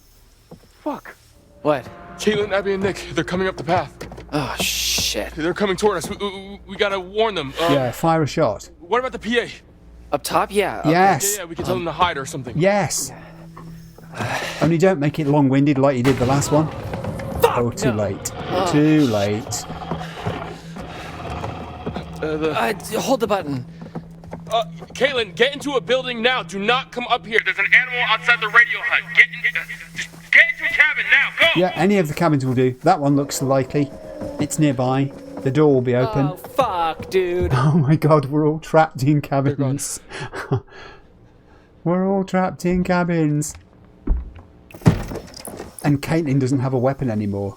Fuck. What? Caitlin, Abby, and Nick, they're coming up the path. Oh, shit. They're coming toward us. We gotta warn them. Yeah, fire a shot. What about the PA? Up top? Yeah. Yes. Yeah, we can tell them to hide or something. Yes. Only don't make it long-winded like you did the last one. Oh, too late. Too late. Hold the button. Caitlin, get into a building now. Do not come up here. There's an animal outside the radio hut. Just get into a cabin now. Go! Yeah, any of the cabins will do. That one looks likely. It's nearby. The door will be open. Oh, fuck, dude. Oh my god, we're all trapped in cabins. We're all trapped in cabins. And Caitlin doesn't have a weapon anymore.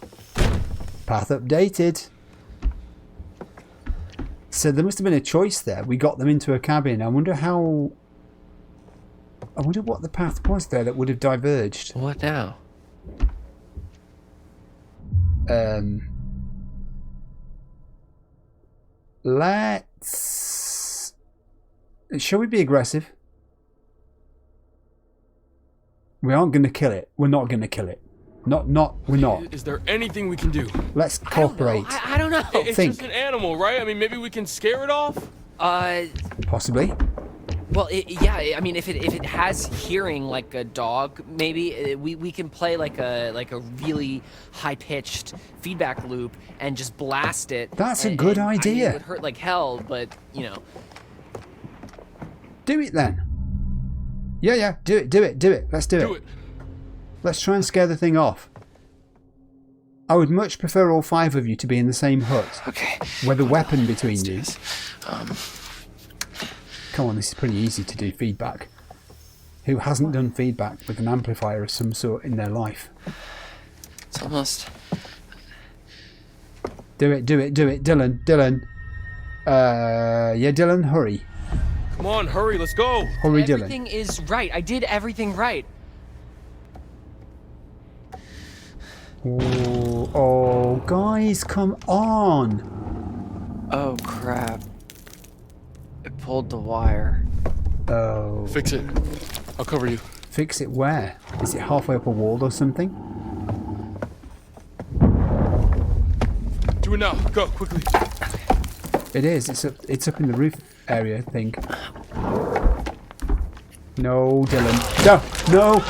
Path updated. So there must have been a choice there. We got them into a cabin. I wonder what the path was there that would have diverged. What now? Let's... Shall we be aggressive? We aren't going to kill it. We're not going to kill it. We're not. Is there anything we can do? Let's cooperate. I don't know. It's Think. just an animal, right? I mean, maybe we can scare it off? Possibly. Well, yeah. I mean, if it has hearing like a dog, maybe we can play like a really high pitched feedback loop and just blast it. That's a good I mean, idea. it would hurt like hell, but you know. Do it then. Yeah. Do it. Let's do it. Let's try and scare the thing off. I would much prefer all 5 of you to be in the same hut. Okay. With a weapon between you. Come on, this is pretty easy to do feedback. Who hasn't done feedback with an amplifier of some sort in their life? It's almost... Do it, Dylan. Yeah, Dylan, hurry. Come on, hurry, let's go. Hurry, Dylan. Everything is right. I did everything right. Oh, guys, come on. Oh, crap. It pulled the wire. Oh. Fix it. I'll cover you. Fix it where? Is it halfway up a wall or something? Do it now. Go, quickly. It is. It's up in the roof area, I think. No, Dylan. No!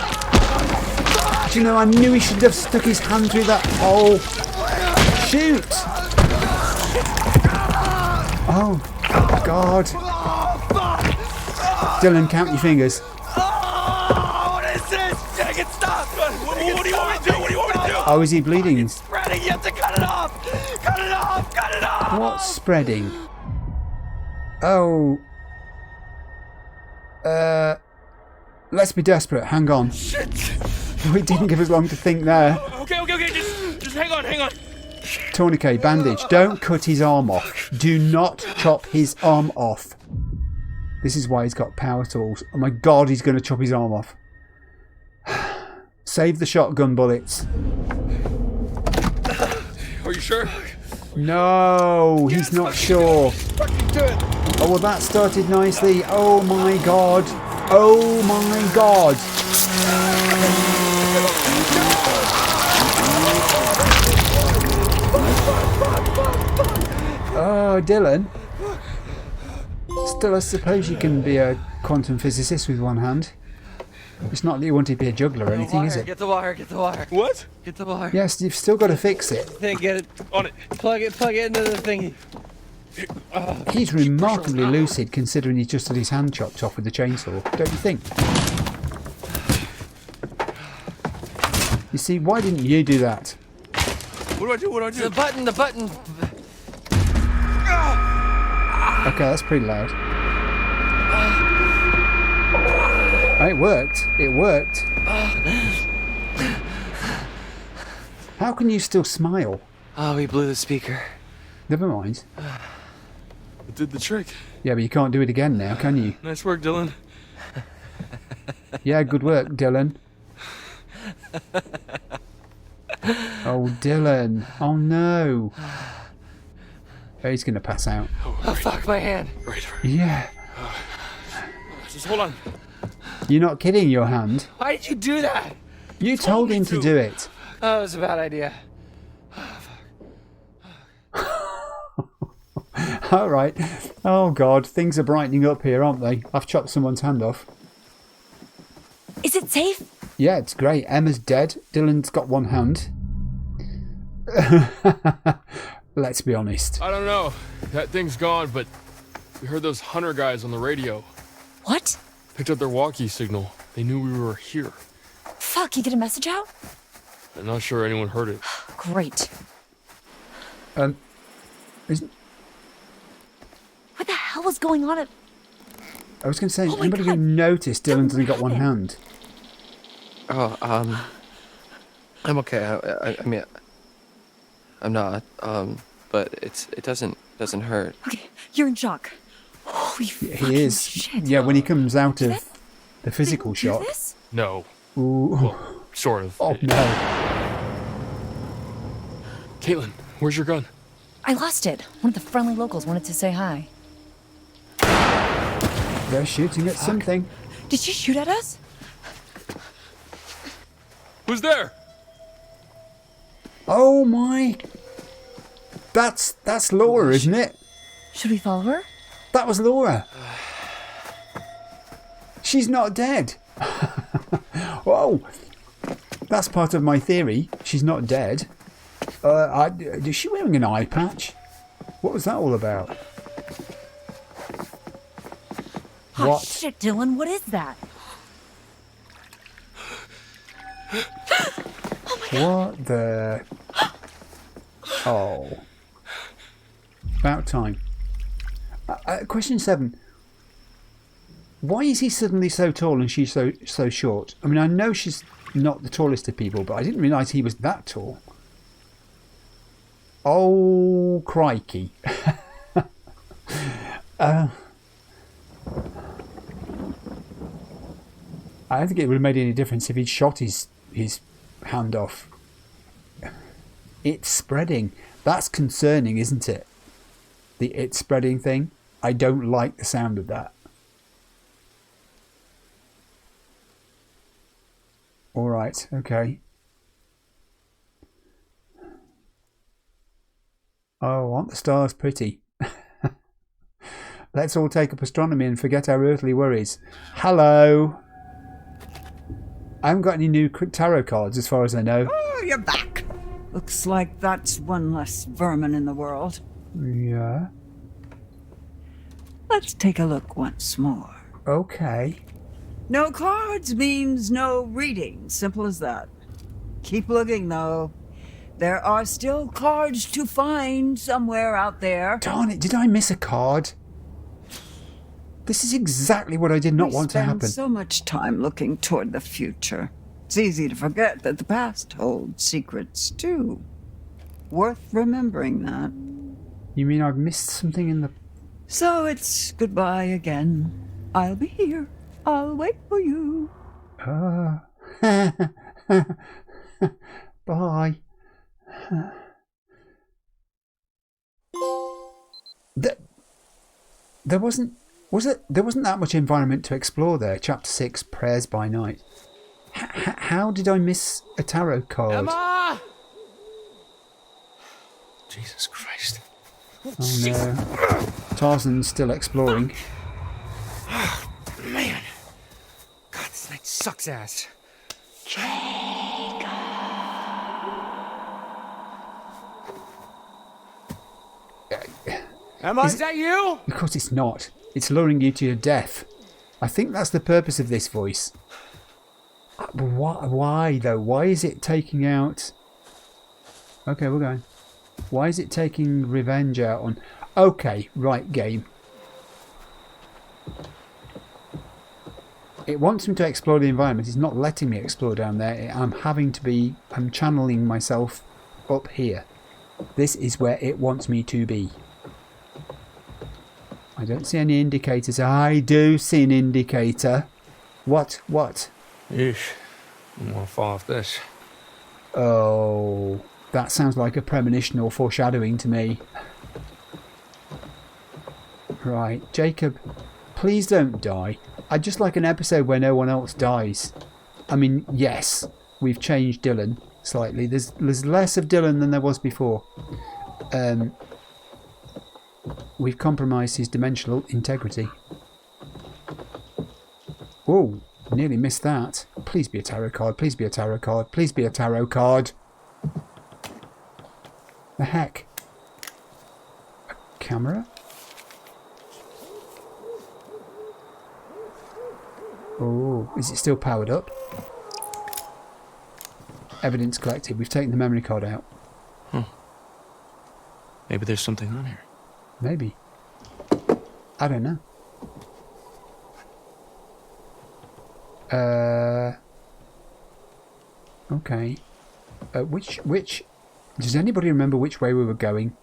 Do you know, I knew he should have stuck his hand through that hole. Shoot! Oh, God. Dylan, count your fingers. What is this? Dang it, stop! What do you want me to do? What do you want me to do? Oh, is he bleeding? Spreading, you have to cut it off! Cut it off! Cut it off! What's spreading? Oh. Let's be desperate. Hang on. Shit! We didn't give us long to think there. Okay. Just hang on. Tourniquet, bandage. Don't cut his arm off. Do not chop his arm off. This is why he's got power tools. Oh my God, he's going to chop his arm off. Save the shotgun bullets. Are you sure? No, he's not sure. Oh, well, that started nicely. Oh my God. Oh my God. Oh, Dylan. Still, I suppose you can be a quantum physicist with one hand. It's not that you want to be a juggler or anything, is it? Get the wire. What? Get the wire. Yes, you've still got to fix it. Get it. On it. Plug it into the thingy. He's remarkably lucid considering he just had his hand chopped off with the chainsaw, don't you think? You see, why didn't you do that? What do I do? The button. Okay, that's pretty loud. Oh, it worked. How can you still smile? Oh, we blew the speaker. Never mind. It did the trick. Yeah, but you can't do it again now, can you? Nice work, Dylan. Yeah, good work, Dylan. Oh, Dylan. Oh, no. Oh, he's going to pass out. Oh, fuck my hand. Right. Yeah. Just hold on. You're not kidding, your hand. Why did you do that? You told him to do it. Oh, it was a bad idea. All right. Oh, God. Things are brightening up here, aren't they? I've chopped someone's hand off. Is it safe? Yeah, it's great. Emma's dead. Dylan's got one hand. Let's be honest. I don't know. That thing's gone, but we heard those hunter guys on the radio. What? Picked up their walkie signal. They knew we were here. Fuck, you get a message out? I'm not sure anyone heard it. Great. Isn't... What the hell was going on at... I was going to say, Oh my anybody God. who noticed Dylan's only got one happened? hand? Oh, I'm okay. I mean, I'm not. But it doesn't hurt. Okay, you're in shock. Holy He is. shit. Yeah, when he comes out of that- the physical Did you do shock. this? No. Ooh. Well, sort of. Oh, no. Caitlin, where's your gun? I lost it. One of the friendly locals wanted to say hi. They're shooting at something. Did she shoot at us? Who's there? Oh, my. That's Laura, isn't it? Should we follow her? That was Laura. She's not dead. Whoa. That's part of my theory. She's not dead. Is she wearing an eye patch? What was that all about? Oh, What? shit, Dylan, what is that? What the... Oh. About time. Question 7. Why is he suddenly so tall and she's so short? I mean, I know she's not the tallest of people, but I didn't realise he was that tall. Oh, crikey. I don't think it would have made any difference if he'd shot his hand off. It's spreading. That's concerning, isn't it? The it's spreading thing. I don't like the sound of that. All right, okay. Oh, aren't the stars pretty? Let's all take up astronomy and forget our earthly worries. Hello. I haven't got any new tarot cards as far as I know. Oh, you're back. Looks like that's one less vermin in the world. Yeah. Let's take a look once more. Okay. No cards means no reading. Simple as that. Keep looking, though. There are still cards to find somewhere out there. Darn it, did I miss a card? This is exactly what I did not want to happen. We spend so much time looking toward the future. It's easy to forget that the past holds secrets, too. Worth remembering that. You mean I've missed something in the... So it's goodbye again. I'll be here. I'll wait for you. Bye. There wasn't that much environment to explore there. Chapter 6, Prayers by Night. How did I miss a tarot card? Emma! Jesus Christ. Oh no. Tarzan's still exploring. Man. God, this night sucks ass. Emma, is that you? Of course it's not. It's luring you to your death. I think that's the purpose of this voice. But why though? Why is it taking out... Okay, we're going. Why is it taking revenge out on... Okay, right, game. It wants me to explore the environment. It's not letting me explore down there. I'm channeling myself up here. This is where it wants me to be. I don't see any indicators. I do see an indicator. What? Yeesh. I'm gonna fall off this. Oh, that sounds like a premonition or foreshadowing to me. Right, Jacob, please don't die. I'd just like an episode where no one else dies. I mean, yes, we've changed Dylan slightly. There's less of Dylan than there was before. We've compromised his dimensional integrity. Whoa, nearly missed that. Please be a tarot card, please be a tarot card, please be a tarot card. The heck? A camera? Oh, is it still powered up? Evidence collected. We've taken the memory card out. Maybe there's something on here. Maybe. I don't know. Okay. Which... Does anybody remember which way we were going?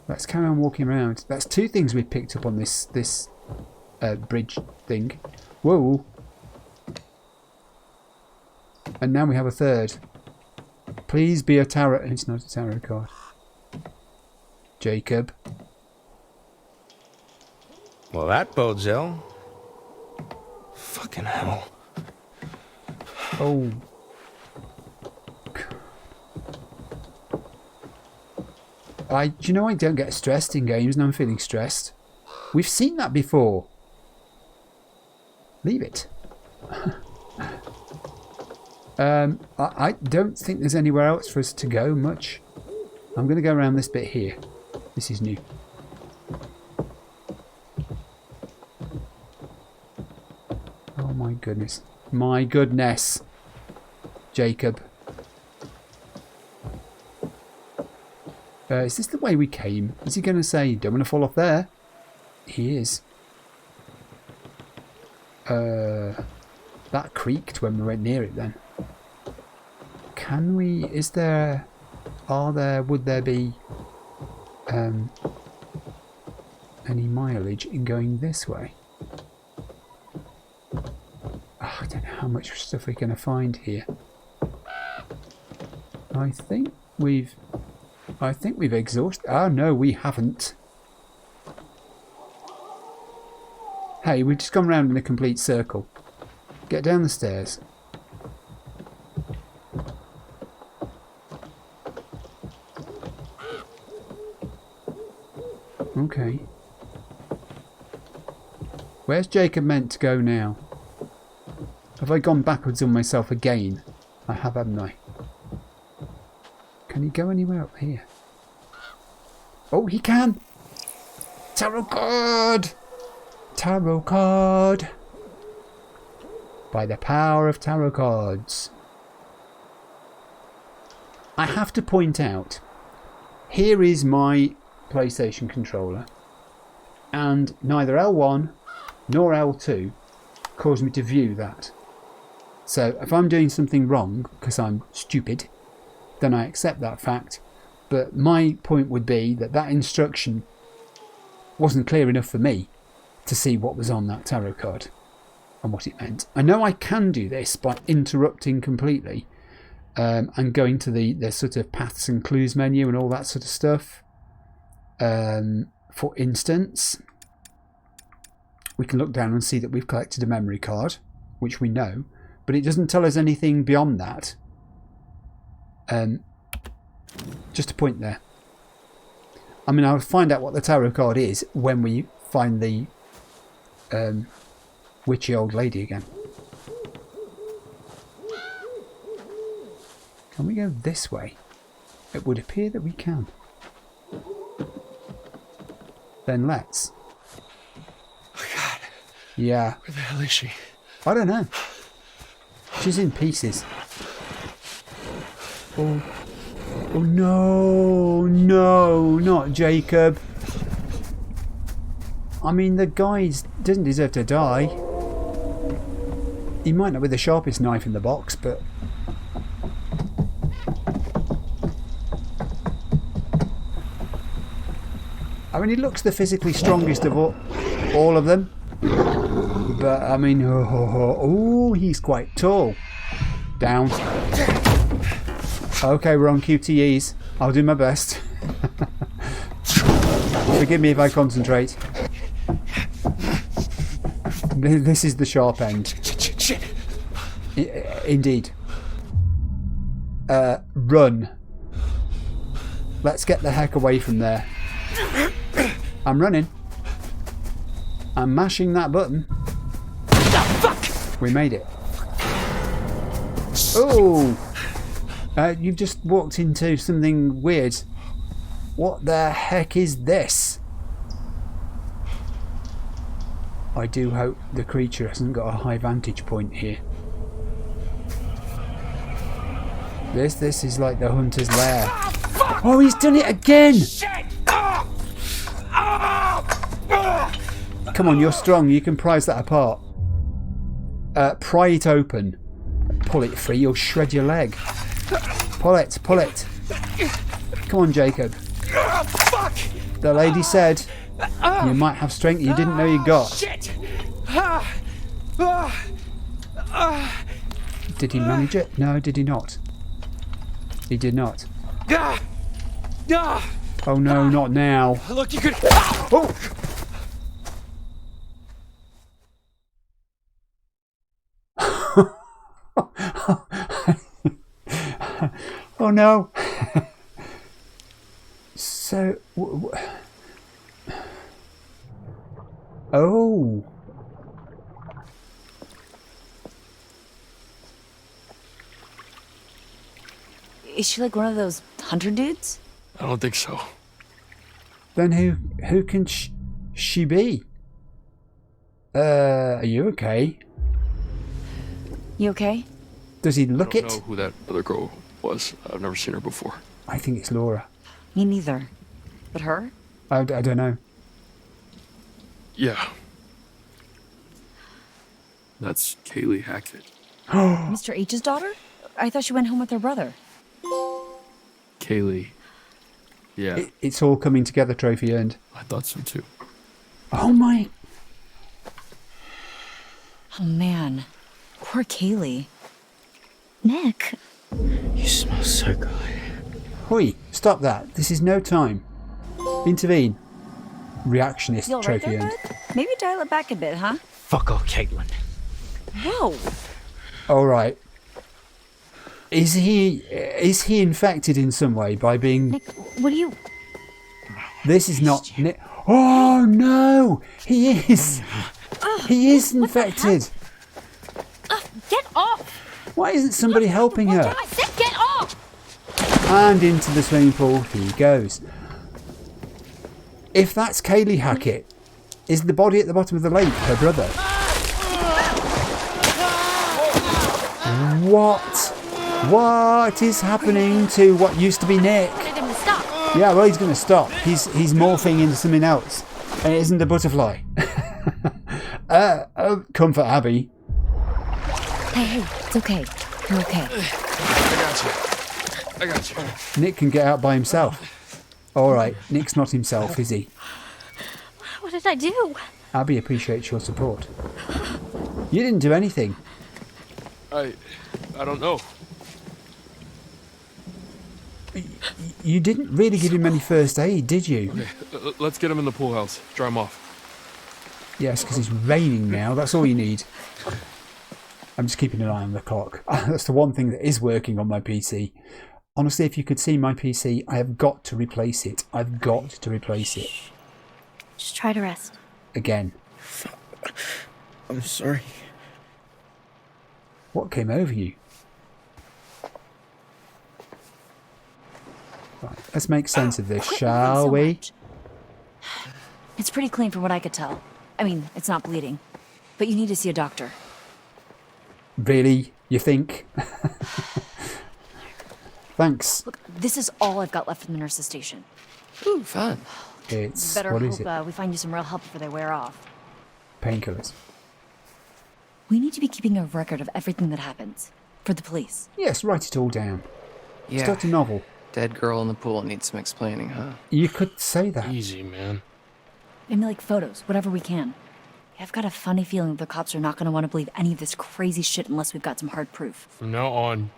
Let's carry on walking around. That's two things we picked up on this bridge thing. Whoa. And now we have a third. Please be a tarot. It's not a tarot card. Jacob. Well, that bodes ill. Fucking hell. Oh. Do you know I don't get stressed in games and I'm feeling stressed? We've seen that before. Leave it. I don't think there's anywhere else for us to go much. I'm going to go around this bit here. This is new. Oh my goodness. My goodness. Jacob. Is this the way we came? Is he going to say, don't want to fall off there? He is. That creaked when we went near it then. Can we... Is there... Are there... Would there be... any mileage in going this way? Oh, I don't know how much stuff we're going to find here. I think we've exhausted... Oh, no, we haven't. Hey, we've just gone round in a complete circle. Get down the stairs. Okay. Where's Jacob meant to go now? Have I gone backwards on myself again? I have, haven't I? Can he go anywhere up here? Oh, he can! Tarot card! Tarot card! By the power of tarot cards. I have to point out, here is my PlayStation controller, and neither L1 nor L2 cause me to view that. So if I'm doing something wrong because I'm stupid, then I accept that fact. But my point would be that that instruction wasn't clear enough for me to see what was on that tarot card and what it meant. I know I can do this by interrupting completely and going to the sort of paths and clues menu and all that sort of stuff. For instance, we can look down and see that we've collected a memory card, which we know, but it doesn't tell us anything beyond that. Just a point there. I mean, I'll find out what the tarot card is when we find the witchy old lady again. Can we go this way? It would appear that we can. Then let's. Oh God. Yeah. Where the hell is she? I don't know. She's in pieces. Oh. Oh no, no, not Jacob. I mean, the guy doesn't deserve to die. He might not be the sharpest knife in the box, but... I mean, he looks the physically strongest of all of them. But, I mean, oh, he's quite tall. Down. Okay, we're on QTEs. I'll do my best. Forgive me if I concentrate. This is the sharp end. Indeed. Run. Let's get the heck away from there. I'm running. I'm mashing that button. We made it. Oh! You've just walked into something weird. What the heck is this? I do hope the creature hasn't got a high vantage point here. This is like the hunter's lair. Oh, he's done it again! Come on, you're strong. You can prise that apart. Pry it open. Pull it free, you'll shred your leg. Pull it, pull it. Come on, Jacob. The lady said you might have strength you didn't know you got. Did he manage it? No, did he not? He did not. Oh no, not now. Look, you could. Oh! Oh no. So oh, Is she like one of those hunter dudes? I don't think so. then who can she be? Are you okay? You okay? Does he look I it? don't know who that other girl was. I've never seen her before. I think it's Laura. Me neither. But her? I don't know. Yeah. That's Kaylee Hackett. Mr. H's daughter? I thought she went home with her brother. Kaylee. Yeah, It's all coming together, trophy earned. I thought so too. Oh my... Oh man. Poor Kaylee. Nick. You smell so good. Hoi, stop that. This is no time. Intervene. Reactionist, You all right trophy there, earned. bud? Maybe dial it back a bit, huh? Fuck off, Caitlin. Whoa. Alright. Is he infected in some way by being... Nick, what do you... This is not... Oh no! He is! He is infected! Get off! Why isn't somebody helping her? I said get off! And into the swimming pool he goes. If that's Kaylee Hackett, is the body at the bottom of the lake her brother? What is happening to what used to be Nick? Get him to stop. Yeah, well, he's going to stop. He's morphing into something else. And it isn't a butterfly. Comfort Abby. Hey, it's okay. You're okay. I got you. Nick can get out by himself. Alright, Nick's not himself, is he? What did I do? Abby appreciates your support. You didn't do anything. I don't know. You didn't really give him any first aid, did you? Okay, let's get him in the pool house. Dry him off. Yes, because it's raining now. That's all you need. I'm just keeping an eye on the clock. That's the one thing that is working on my PC. Honestly, if you could see my PC, I have got to replace it. I've got to replace it. Just try to rest. Again. I'm sorry. What came over you? Right, let's make sense of this, shall we? Much. It's pretty clean from what I could tell. I mean, it's not bleeding. But you need to see a doctor. Really? You think? Thanks. Look, this is all I've got left from the nurse's station. Ooh, fun. It's... Better what is hope it? we find you some real help before they wear off. Painkillers. We need to be keeping a record of everything that happens. For the police. Yes, write it all down. Yeah. Start a novel. Dead girl in the pool needs some explaining, huh? You could say that. Easy, man. Maybe like photos, whatever we can. I've got a funny feeling that the cops are not going to want to believe any of this crazy shit unless we've got some hard proof. From now on,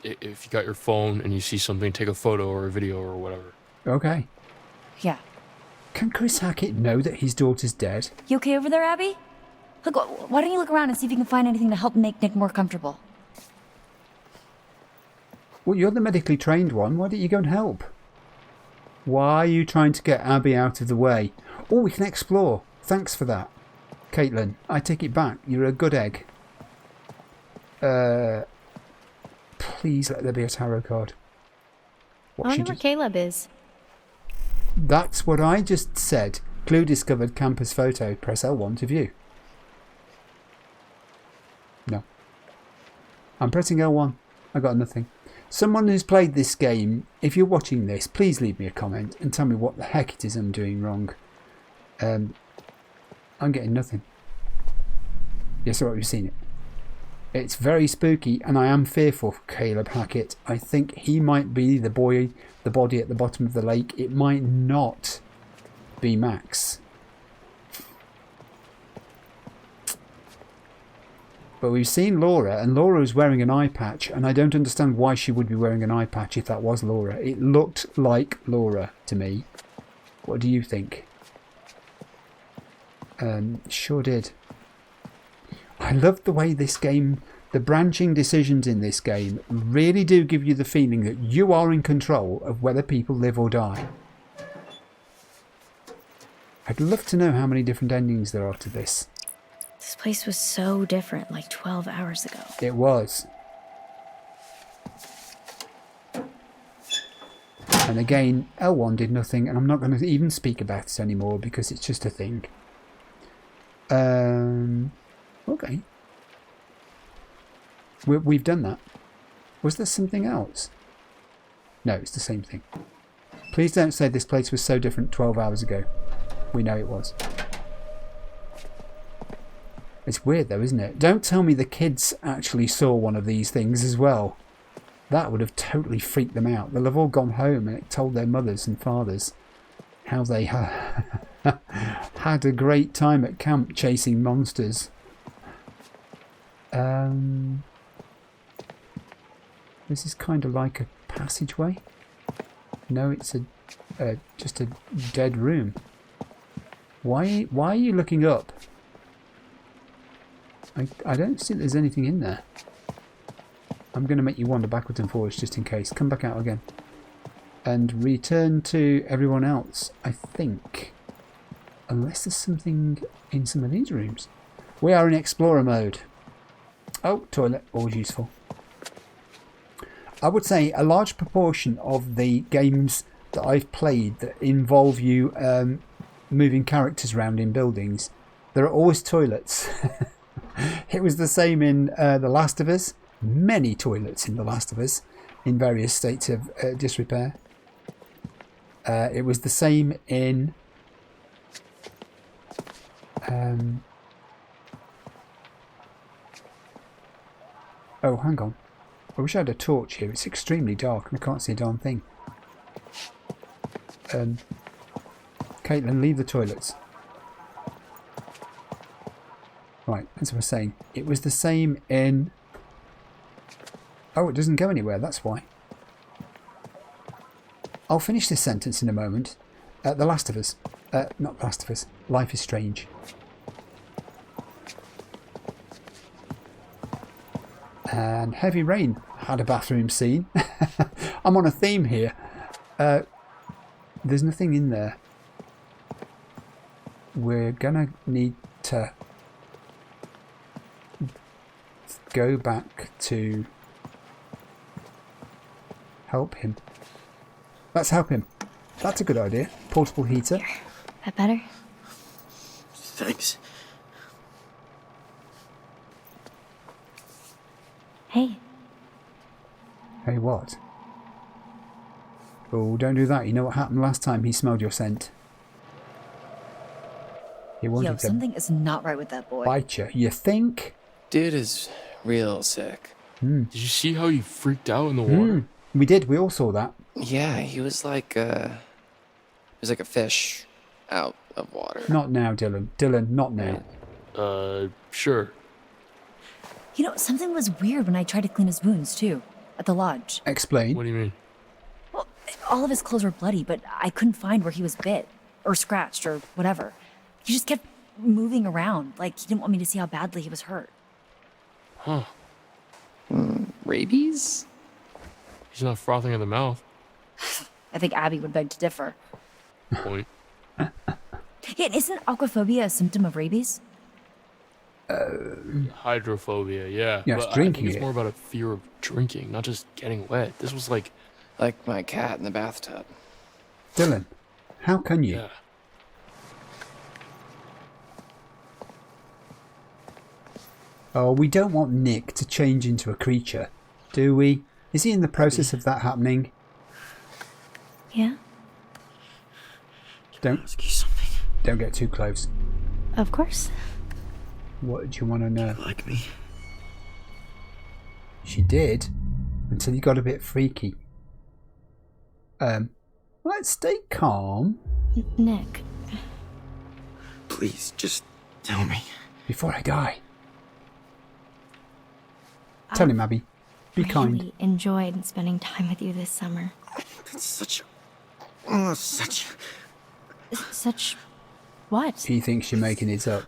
if you got your phone and you see something, take a photo or a video or whatever. Okay. Yeah. Can Chris Hackett know that his daughter's dead? You okay over there, Abby? Look, why don't you look around and see if you can find anything to help make Nick more comfortable? Well, you're the medically trained one. Why don't you go and help? Why are you trying to get Abby out of the way? Oh, we can explore. Thanks for that. Caitlin, I take it back. You're a good egg. Please let there be a tarot card. I wonder where Caleb is. That's what I just said. Clue discovered. Campus photo. Press L1 to view. No. I'm pressing L1. I got nothing. Someone who's played this game, if you're watching this, please leave me a comment and tell me what the heck it is I'm doing wrong. I'm getting nothing. Yes, alright, we've seen it. It's very spooky, and I am fearful for Caleb Hackett. I think he might be the body at the bottom of the lake. It might not be Max. But we've seen Laura, and Laura is wearing an eye patch, and I don't understand why she would be wearing an eye patch if that was Laura. It looked like Laura to me. What do you think? Sure did. I love the way this game, the branching decisions in this game really do give you the feeling that you are in control of whether people live or die. I'd love to know how many different endings there are to this. This place was so different like 12 hours ago. It was. And again, L1 did nothing, and I'm not going to even speak about it anymore because it's just a thing. Okay. We've done that. Was there something else? No, it's the same thing. Please don't say this place was so different 12 hours ago. We know it was. It's weird though, isn't it? Don't tell me the kids actually saw one of these things as well. That would have totally freaked them out. They'll have all gone home and told their mothers and fathers how they had a great time at camp chasing monsters. This is kind of like a passageway. No, it's just a dead room. Why are you looking up? I don't think there's anything in there. I'm going to make you wander backwards and forwards just in case. Come back out again. And return to everyone else, I think. Unless there's something in some of these rooms. We are in explorer mode. Oh, toilet. Always useful. I would say a large proportion of the games that I've played that involve you moving characters around in buildings, there are always toilets. It was the same in The Last of Us. Many toilets in The Last of Us in various states of disrepair. It was the same in oh, hang on. I wish I had a torch here. It's extremely dark and I can't see a darn thing. Caitlin, leave the toilets. Right, as I was saying, it was the same in... Oh, it doesn't go anywhere, that's why. I'll finish this sentence in a moment. The Last of Us. Not The Last of Us. Life is Strange. And Heavy Rain had a bathroom scene. I'm on a theme here. There's nothing in there. We're gonna need to go back to help him. Let's help him. That's a good idea. Portable heater. Here. That better? Thanks. Hey. Hey, what? Oh, don't do that. You know what happened last time he smelled your scent? He wanted Yo, to something is not right with that boy. bite you. You think? Dude is real sick. Did you see how he freaked out in the water? We did. We all saw that. Yeah, he was like a fish out of water. Not now, Dylan. Dylan, not now. Sure. You know, something was weird when I tried to clean his wounds, too. At the lodge. Explain. What do you mean? Well, all of his clothes were bloody, but I couldn't find where he was bit. Or scratched, or whatever. He just kept moving around, like he didn't want me to see how badly he was hurt. Huh. Rabies? He's not frothing at the mouth. I think Abby would beg to differ. Point. Yeah, and isn't aquaphobia a symptom of rabies? Hydrophobia, yeah. Yes, but drinking I think it's it. more about a fear of drinking, not just getting wet. This was like My cat in the bathtub. Dylan, how can you? yeah. Oh, we don't want Nick to change into a creature, do we? Is he in the process of that happening? Yeah? Don't Ask you something. don't get too close. Of course. What do you want to know? Like me? She did, until you got a bit freaky. Let's stay calm Nick. Please, just tell me. before I die. Tell him, Abby. Be kind. Really enjoyed spending time with you this summer. That's such Such what? He thinks you're making it up.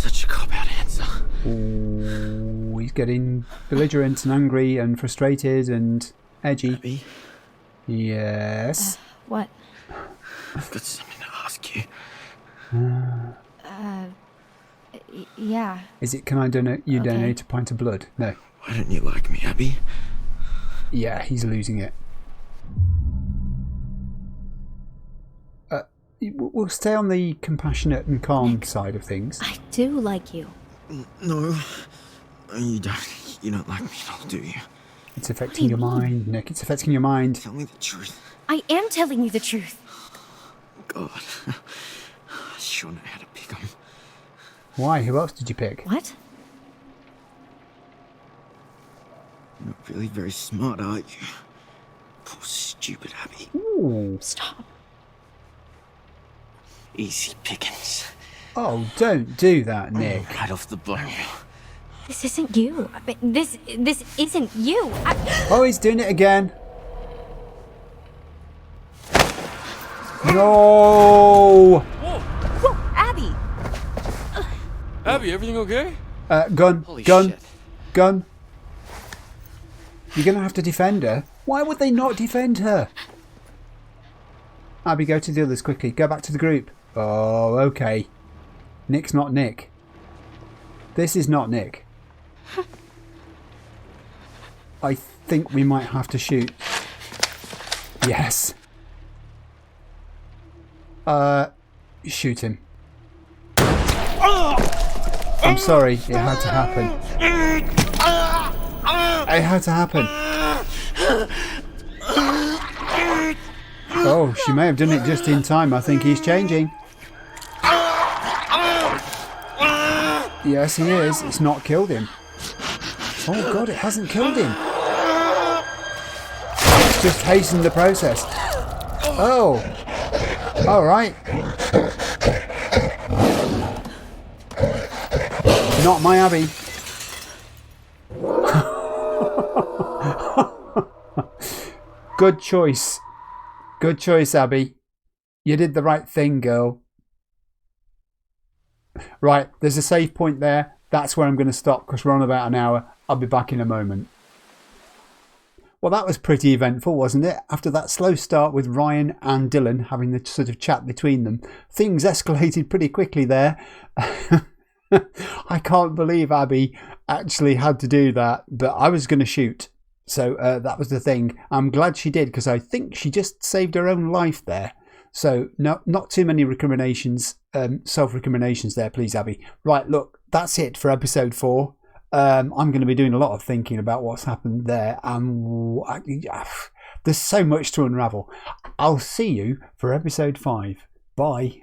a cop-out answer. Ooh, he's getting belligerent and angry and frustrated and edgy. Abby, Yes. What? I've got something to ask you. Yeah. Is it, can I donate a pint of blood? No. Why don't you like me, Abby? Yeah, he's losing it. We'll stay on the compassionate and calm side of things. I do like you. No, you don't. You don't like me at all, do you? It's affecting your mind, Nick. It's affecting your mind. Tell me the truth. I am telling you the truth. God, I sure know how to pick 'em. Why? Who else did you pick? What? You're not really very smart, are you? Poor stupid Abby. Ooh. Stop. Easy pickings. Oh, don't do that, Nick. Right off the bone. This isn't you. I mean, this isn't you. Oh, he's doing it again. No! Whoa, Abby! Abby, everything okay? Gun. Holy Gun. shit. Gun. You're going to have to defend her. Why would they not defend her? Abby, go to the others quickly. Go back to the group. Oh, okay. Nick's not Nick. This is not Nick. I think we might have to shoot. Yes. Shoot him. I'm sorry, it had to happen. It had to happen. Oh, she may have done it just in time. I think he's changing. Yes, he is. It's not killed him. Oh God, it hasn't killed him. It's just hastened the process. Oh. All right. Not my Abby. Good choice. Good choice, Abby. You did the right thing, girl. Right, there's a save point there. That's where I'm going to stop because we're on about an hour. I'll be back in a moment. Well, that was pretty eventful, wasn't it? After that slow start with Ryan and Dylan having the sort of chat between them, things escalated pretty quickly there. I can't believe Abby actually had to do that, but I was going to shoot. So that was the thing. I'm glad she did because I think she just saved her own life there. So not too many recriminations, self-recriminations there, please, Abby. Right, look, that's it for episode 4. I'm going to be doing a lot of thinking about what's happened there. There's so much to unravel. I'll see you for episode 5. Bye.